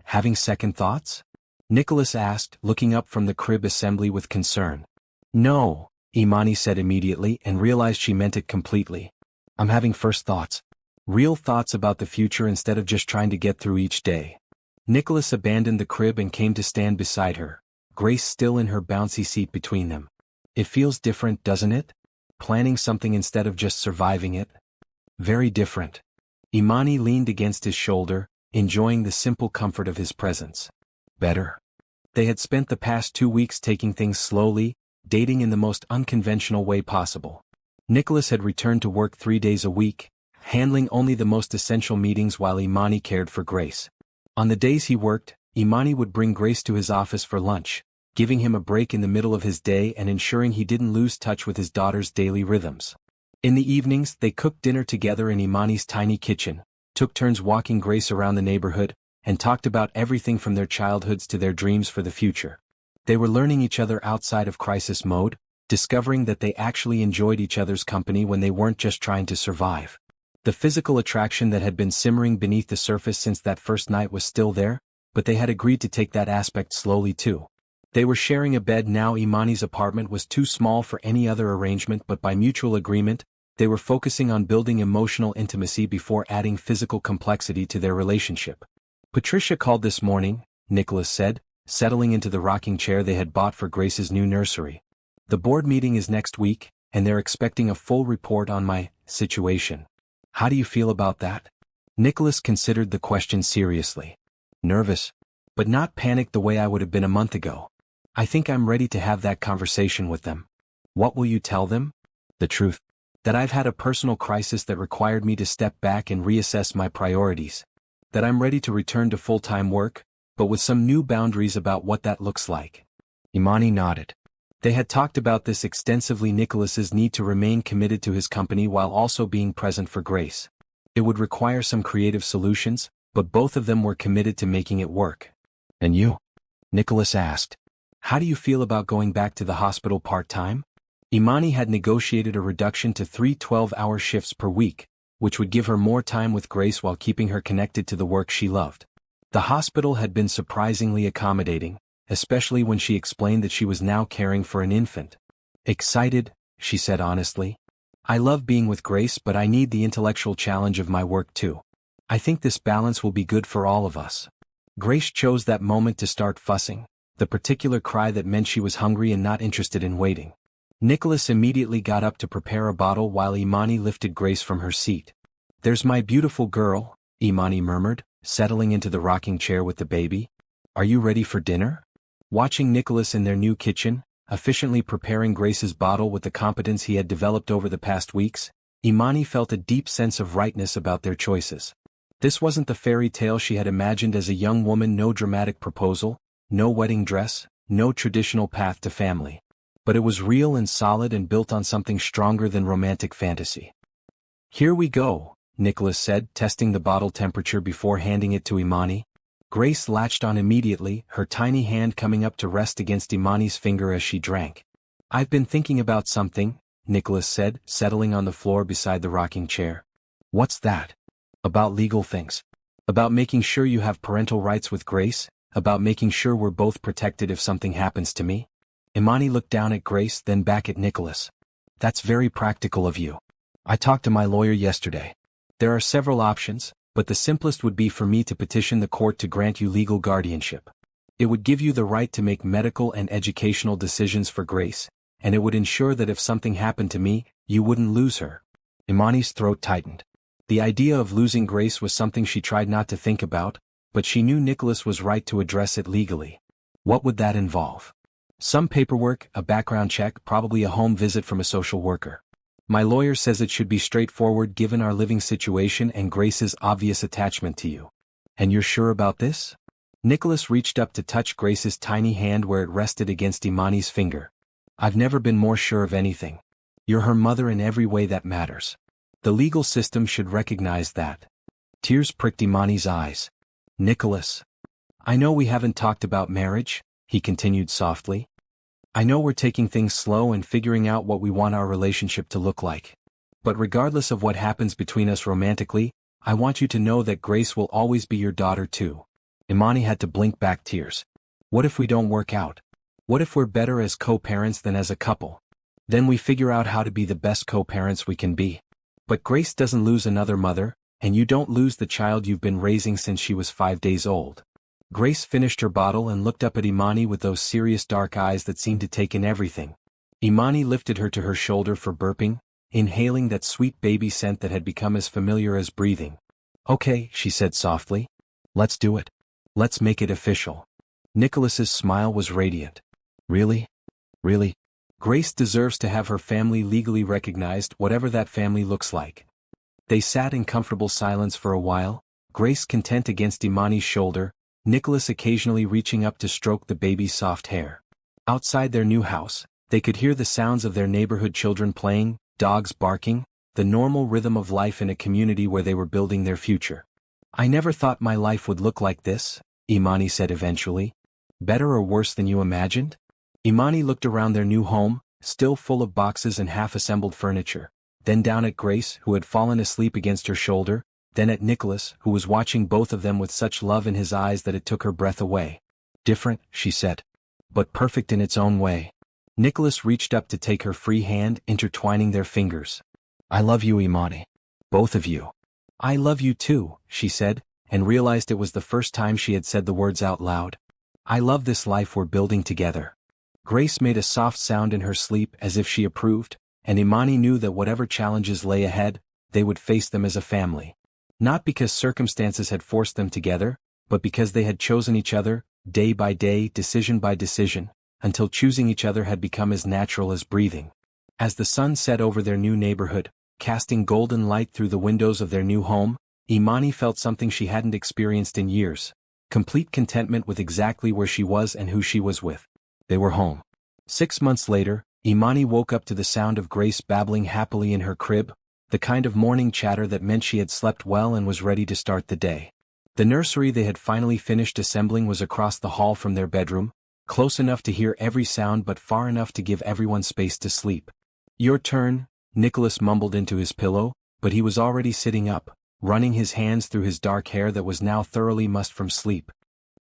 "Having second thoughts?" Nicholas asked, looking up from the crib assembly with concern. "No," Imani said immediately and realized she meant it completely. "I'm having first thoughts. Real thoughts about the future instead of just trying to get through each day." Nicholas abandoned the crib and came to stand beside her, Grace still in her bouncy seat between them. "It feels different, doesn't it? Planning something instead of just surviving it?" "Very different." Imani leaned against his shoulder, enjoying the simple comfort of his presence. "Better." They had spent the past 2 weeks taking things slowly, dating in the most unconventional way possible. Nicholas had returned to work 3 days a week, handling only the most essential meetings while Imani cared for Grace. On the days he worked, Imani would bring Grace to his office for lunch, giving him a break in the middle of his day and ensuring he didn't lose touch with his daughter's daily rhythms. In the evenings, they cooked dinner together in Imani's tiny kitchen, took turns walking Grace around the neighborhood, and talked about everything from their childhoods to their dreams for the future. They were learning each other outside of crisis mode, discovering that they actually enjoyed each other's company when they weren't just trying to survive. The physical attraction that had been simmering beneath the surface since that first night was still there, but they had agreed to take that aspect slowly too. They were sharing a bed now. Imani's apartment was too small for any other arrangement, but by mutual agreement, they were focusing on building emotional intimacy before adding physical complexity to their relationship. "Patricia called this morning," Nicholas said, settling into the rocking chair they had bought for Grace's new nursery. "The board meeting is next week, and they're expecting a full report on my situation. How do you feel about that?" Nicholas considered the question seriously. "Nervous, but not panicked the way I would have been a month ago. I think I'm ready to have that conversation with them." "What will you tell them?" "The truth. That I've had a personal crisis that required me to step back and reassess my priorities. That I'm ready to return to full-time work, but with some new boundaries about what that looks like." Imani nodded. They had talked about this extensively. Nicholas's need to remain committed to his company while also being present for Grace. It would require some creative solutions, but both of them were committed to making it work. "And you?" Nicholas asked. "How do you feel about going back to the hospital part-time?" Imani had negotiated a reduction to 3 12-hour shifts per week, which would give her more time with Grace while keeping her connected to the work she loved. The hospital had been surprisingly accommodating, especially when she explained that she was now caring for an infant. "Excited," she said honestly. "I love being with Grace, but I need the intellectual challenge of my work too. I think this balance will be good for all of us." Grace chose that moment to start fussing, the particular cry that meant she was hungry and not interested in waiting. Nicholas immediately got up to prepare a bottle while Imani lifted Grace from her seat. "There's my beautiful girl," Imani murmured, settling into the rocking chair with the baby. "Are you ready for dinner?" Watching Nicholas in their new kitchen, efficiently preparing Grace's bottle with the competence he had developed over the past weeks, Imani felt a deep sense of rightness about their choices. This wasn't the fairy tale she had imagined as a young woman. No dramatic proposal, no wedding dress, no traditional path to family. But it was real and solid and built on something stronger than romantic fantasy. "Here we go," Nicholas said, testing the bottle temperature before handing it to Imani. Grace latched on immediately, her tiny hand coming up to rest against Imani's finger as she drank. "I've been thinking about something," Nicholas said, settling on the floor beside the rocking chair. "What's that?" "About legal things. About making sure you have parental rights with Grace, about making sure we're both protected if something happens to me." Imani looked down at Grace, then back at Nicholas. "That's very practical of you. I talked to my lawyer yesterday. There are several options, but the simplest would be for me to petition the court to grant you legal guardianship. It would give you the right to make medical and educational decisions for Grace, and it would ensure that if something happened to me, you wouldn't lose her." Imani's throat tightened. The idea of losing Grace was something she tried not to think about, but she knew Nicholas was right to address it legally. What would that involve? "Some paperwork, a background check, probably a home visit from a social worker. My lawyer says it should be straightforward given our living situation and Grace's obvious attachment to you." "And you're sure about this?" Nicholas reached up to touch Grace's tiny hand where it rested against Imani's finger. I've never been more sure of anything. You're her mother in every way that matters. The legal system should recognize that. Tears pricked Imani's eyes. Nicholas. I know we haven't talked about marriage, he continued softly. I know we're taking things slow and figuring out what we want our relationship to look like. But regardless of what happens between us romantically, I want you to know that Grace will always be your daughter too. Imani had to blink back tears. What if we don't work out? What if we're better as co-parents than as a couple? Then we figure out how to be the best co-parents we can be. But Grace doesn't lose another mother, and you don't lose the child you've been raising since she was 5 days old. Grace finished her bottle and looked up at Imani with those serious dark eyes that seemed to take in everything. Imani lifted her to her shoulder for burping, inhaling that sweet baby scent that had become as familiar as breathing. Okay, she said softly. Let's do it. Let's make it official. Nicholas's smile was radiant. Really? Really? Grace deserves to have her family legally recognized, whatever that family looks like. They sat in comfortable silence for a while, Grace content against Imani's shoulder, Nicholas occasionally reaching up to stroke the baby's soft hair. Outside their new house, they could hear the sounds of their neighborhood children playing, dogs barking, the normal rhythm of life in a community where they were building their future. I never thought my life would look like this, Imani said eventually. Better or worse than you imagined? Imani looked around their new home, still full of boxes and half-assembled furniture, then down at Grace, who had fallen asleep against her shoulder, then at Nicholas, who was watching both of them with such love in his eyes that it took her breath away. Different, she said. But perfect in its own way. Nicholas reached up to take her free hand, intertwining their fingers. I love you, Imani. Both of you. I love you too, she said, and realized it was the first time she had said the words out loud. I love this life we're building together. Grace made a soft sound in her sleep as if she approved, and Imani knew that whatever challenges lay ahead, they would face them as a family. Not because circumstances had forced them together, but because they had chosen each other, day by day, decision by decision, until choosing each other had become as natural as breathing. As the sun set over their new neighborhood, casting golden light through the windows of their new home, Imani felt something she hadn't experienced in years. Complete contentment with exactly where she was and who she was with. They were home. 6 months later, Imani woke up to the sound of Grace babbling happily in her crib, the kind of morning chatter that meant she had slept well and was ready to start the day. The nursery they had finally finished assembling was across the hall from their bedroom, close enough to hear every sound but far enough to give everyone space to sleep. Your turn, Nicholas mumbled into his pillow, but he was already sitting up, running his hands through his dark hair that was now thoroughly mussed from sleep.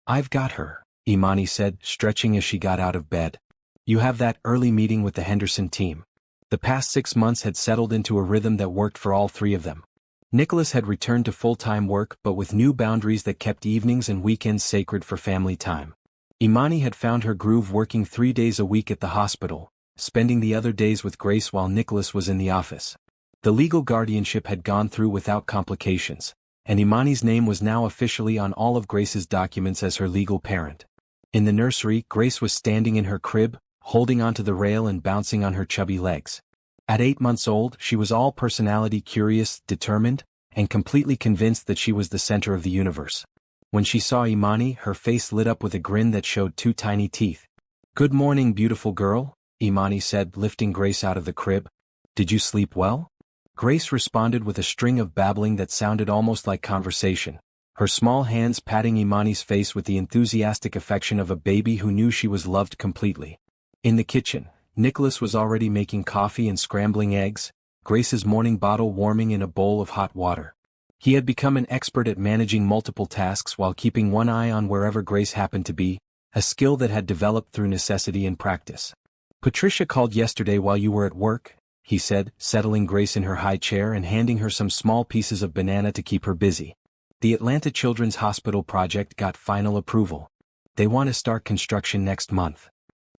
I've got her, Imani said, stretching as she got out of bed. You have that early meeting with the Henderson team. The past 6 months had settled into a rhythm that worked for all three of them. Nicholas had returned to full-time work but with new boundaries that kept evenings and weekends sacred for family time. Imani had found her groove working 3 days a week at the hospital, spending the other days with Grace while Nicholas was in the office. The legal guardianship had gone through without complications, and Imani's name was now officially on all of Grace's documents as her legal parent. In the nursery, Grace was standing in her crib, holding onto the rail and bouncing on her chubby legs. At 8 months old, she was all personality, curious, determined, and completely convinced that she was the center of the universe. When she saw Imani, her face lit up with a grin that showed 2 tiny teeth. Good morning, beautiful girl, Imani said, lifting Grace out of the crib. Did you sleep well? Grace responded with a string of babbling that sounded almost like conversation, her small hands patting Imani's face with the enthusiastic affection of a baby who knew she was loved completely. In the kitchen, Nicholas was already making coffee and scrambling eggs, Grace's morning bottle warming in a bowl of hot water. He had become an expert at managing multiple tasks while keeping one eye on wherever Grace happened to be, a skill that had developed through necessity and practice. Patricia called yesterday while you were at work, he said, settling Grace in her high chair and handing her some small pieces of banana to keep her busy. The Atlanta Children's Hospital project got final approval. They want to start construction next month.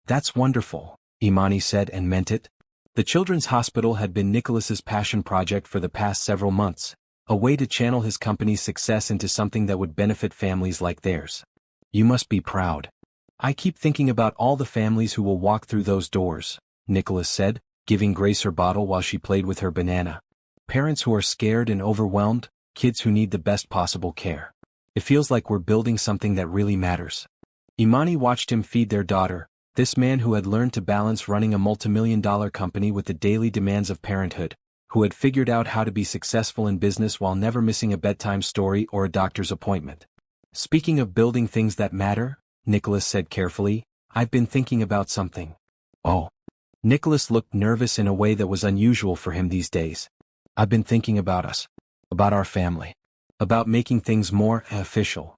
That's wonderful, Imani said and meant it. The Children's Hospital had been Nicholas's passion project for the past several months, a way to channel his company's success into something that would benefit families like theirs. You must be proud. I keep thinking about all the families who will walk through those doors, Nicholas said, giving Grace her bottle while she played with her banana. Parents who are scared and overwhelmed, kids who need the best possible care. It feels like we're building something that really matters. Imani watched him feed their daughter, this man who had learned to balance running a multimillion-dollar company with the daily demands of parenthood, who had figured out how to be successful in business while never missing a bedtime story or a doctor's appointment. Speaking of building things that matter, Nicholas said carefully, I've been thinking about something. Oh. Nicholas looked nervous in a way that was unusual for him these days. I've been thinking about us. About our family. About making things more official.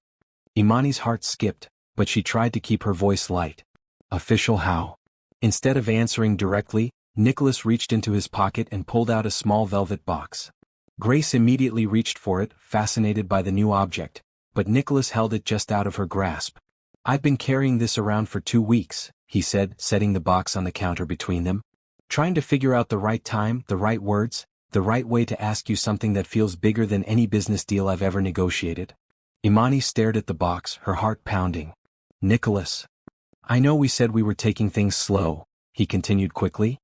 Imani's heart skipped, but she tried to keep her voice light. Official how? Instead of answering directly, Nicholas reached into his pocket and pulled out a small velvet box. Grace immediately reached for it, fascinated by the new object, but Nicholas held it just out of her grasp. I've been carrying this around for 2 weeks, he said, setting the box on the counter between them. Trying to figure out the right time, the right words, the right way to ask you something that feels bigger than any business deal I've ever negotiated. Imani stared at the box, her heart pounding. Nicholas. I know we said we were taking things slow, he continued quickly.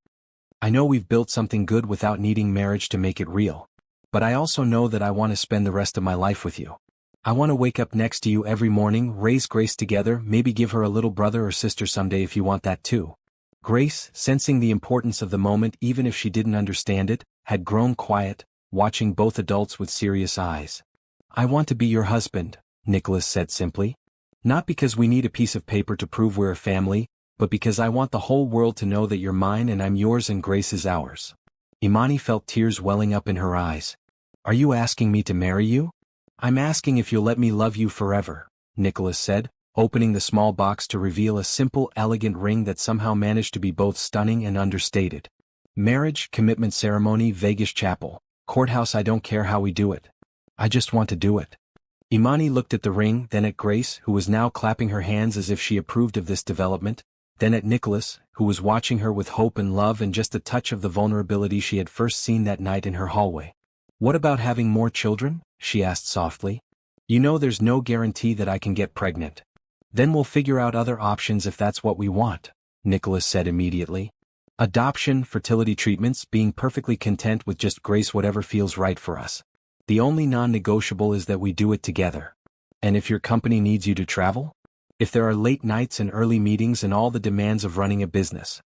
I know we've built something good without needing marriage to make it real. But I also know that I want to spend the rest of my life with you. I want to wake up next to you every morning, raise Grace together, maybe give her a little brother or sister someday if you want that too. Grace, sensing the importance of the moment even if she didn't understand it, had grown quiet, watching both adults with serious eyes. I want to be your husband, Nicholas said simply. Not because we need a piece of paper to prove we're a family, but because I want the whole world to know that you're mine and I'm yours and Grace is ours. Imani felt tears welling up in her eyes. Are you asking me to marry you? I'm asking if you'll let me love you forever, Nicholas said, opening the small box to reveal a simple, elegant ring that somehow managed to be both stunning and understated. Marriage, commitment ceremony, Vegas chapel, courthouse, I don't care how we do it. I just want to do it. Imani looked at the ring, then at Grace, who was now clapping her hands as if she approved of this development, then at Nicholas, who was watching her with hope and love and just a touch of the vulnerability she had first seen that night in her hallway. What about having more children? She asked softly. You know there's no guarantee that I can get pregnant. Then we'll figure out other options if that's what we want, Nicholas said immediately. Adoption, fertility treatments, being perfectly content with just Grace, whatever feels right for us. The only non-negotiable is that we do it together. And if your company needs you to travel? If there are late nights and early meetings and all the demands of running a business,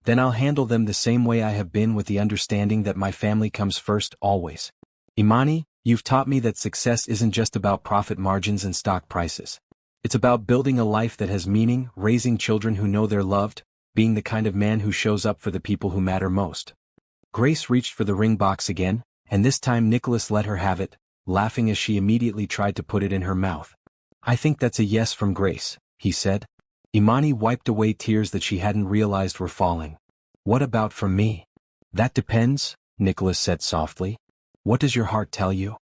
then I'll handle them the same way I have been, with the understanding that my family comes first, always. Imani, you've taught me that success isn't just about profit margins and stock prices. It's about building a life that has meaning, raising children who know they're loved, being the kind of man who shows up for the people who matter most. Grace reached for the ring box again, and this time Nicholas let her have it, laughing as she immediately tried to put it in her mouth. I think that's a yes from Grace, he said. Imani wiped away tears that she hadn't realized were falling. What about from me? That depends, Nicholas said softly. What does your heart tell you?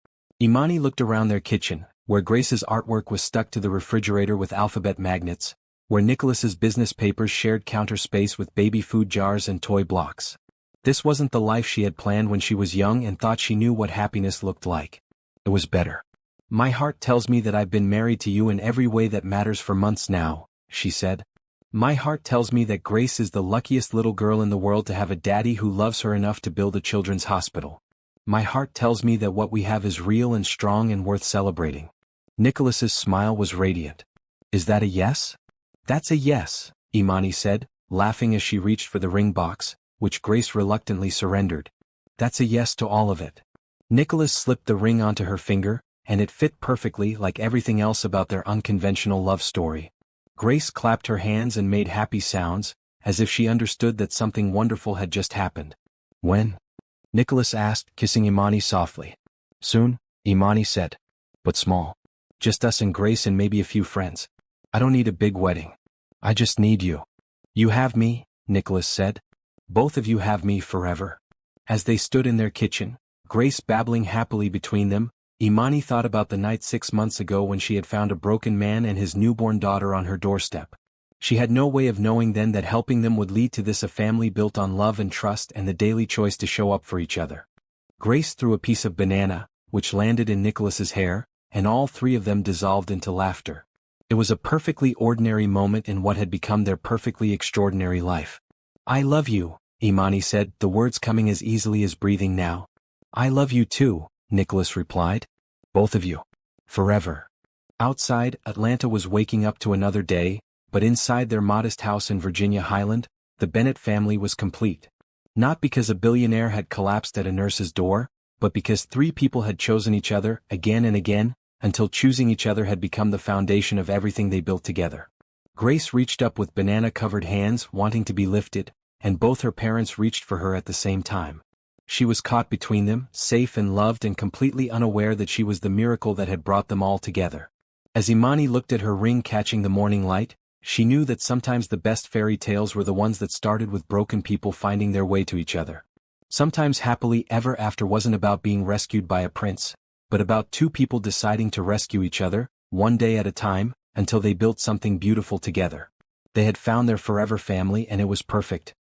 Imani looked around their kitchen, where Grace's artwork was stuck to the refrigerator with alphabet magnets, where Nicholas's business papers shared counter space with baby food jars and toy blocks. This wasn't the life she had planned when she was young and thought she knew what happiness looked like. It was better. My heart tells me that I've been married to you in every way that matters for months now, she said. My heart tells me that Grace is the luckiest little girl in the world to have a daddy who loves her enough to build a children's hospital. My heart tells me that what we have is real and strong and worth celebrating. Nicholas's smile was radiant. Is that a yes? That's a yes, Imani said, laughing as she reached for the ring box, which Grace reluctantly surrendered. That's a yes to all of it. Nicholas slipped the ring onto her finger, and it fit perfectly, like everything else about their unconventional love story. Grace clapped her hands and made happy sounds, as if she understood that something wonderful had just happened. When? Nicholas asked, kissing Imani softly. Soon, Imani said. But small. Just us and Grace and maybe a few friends. I don't need a big wedding. I just need you. You have me, Nicholas said. Both of you have me forever. As they stood in their kitchen, Grace babbling happily between them, Imani thought about the night 6 months ago when she had found a broken man and his newborn daughter on her doorstep. She had no way of knowing then that helping them would lead to this, a family built on love and trust and the daily choice to show up for each other. Grace threw a piece of banana, which landed in Nicholas's hair, and all three of them dissolved into laughter. It was a perfectly ordinary moment in what had become their perfectly extraordinary life. I love you, Imani said, the words coming as easily as breathing now. I love you too, Nicholas replied. Both of you. Forever. Outside, Atlanta was waking up to another day, but inside their modest house in Virginia Highland, the Bennett family was complete. Not because a billionaire had collapsed at a nurse's door, but because three people had chosen each other, again and again, until choosing each other had become the foundation of everything they built together. Grace reached up with banana-covered hands, wanting to be lifted, and both her parents reached for her at the same time. She was caught between them, safe and loved and completely unaware that she was the miracle that had brought them all together. As Imani looked at her ring catching the morning light, she knew that sometimes the best fairy tales were the ones that started with broken people finding their way to each other. Sometimes happily ever after wasn't about being rescued by a prince, but about two people deciding to rescue each other, one day at a time, until they built something beautiful together. They had found their forever family and it was perfect,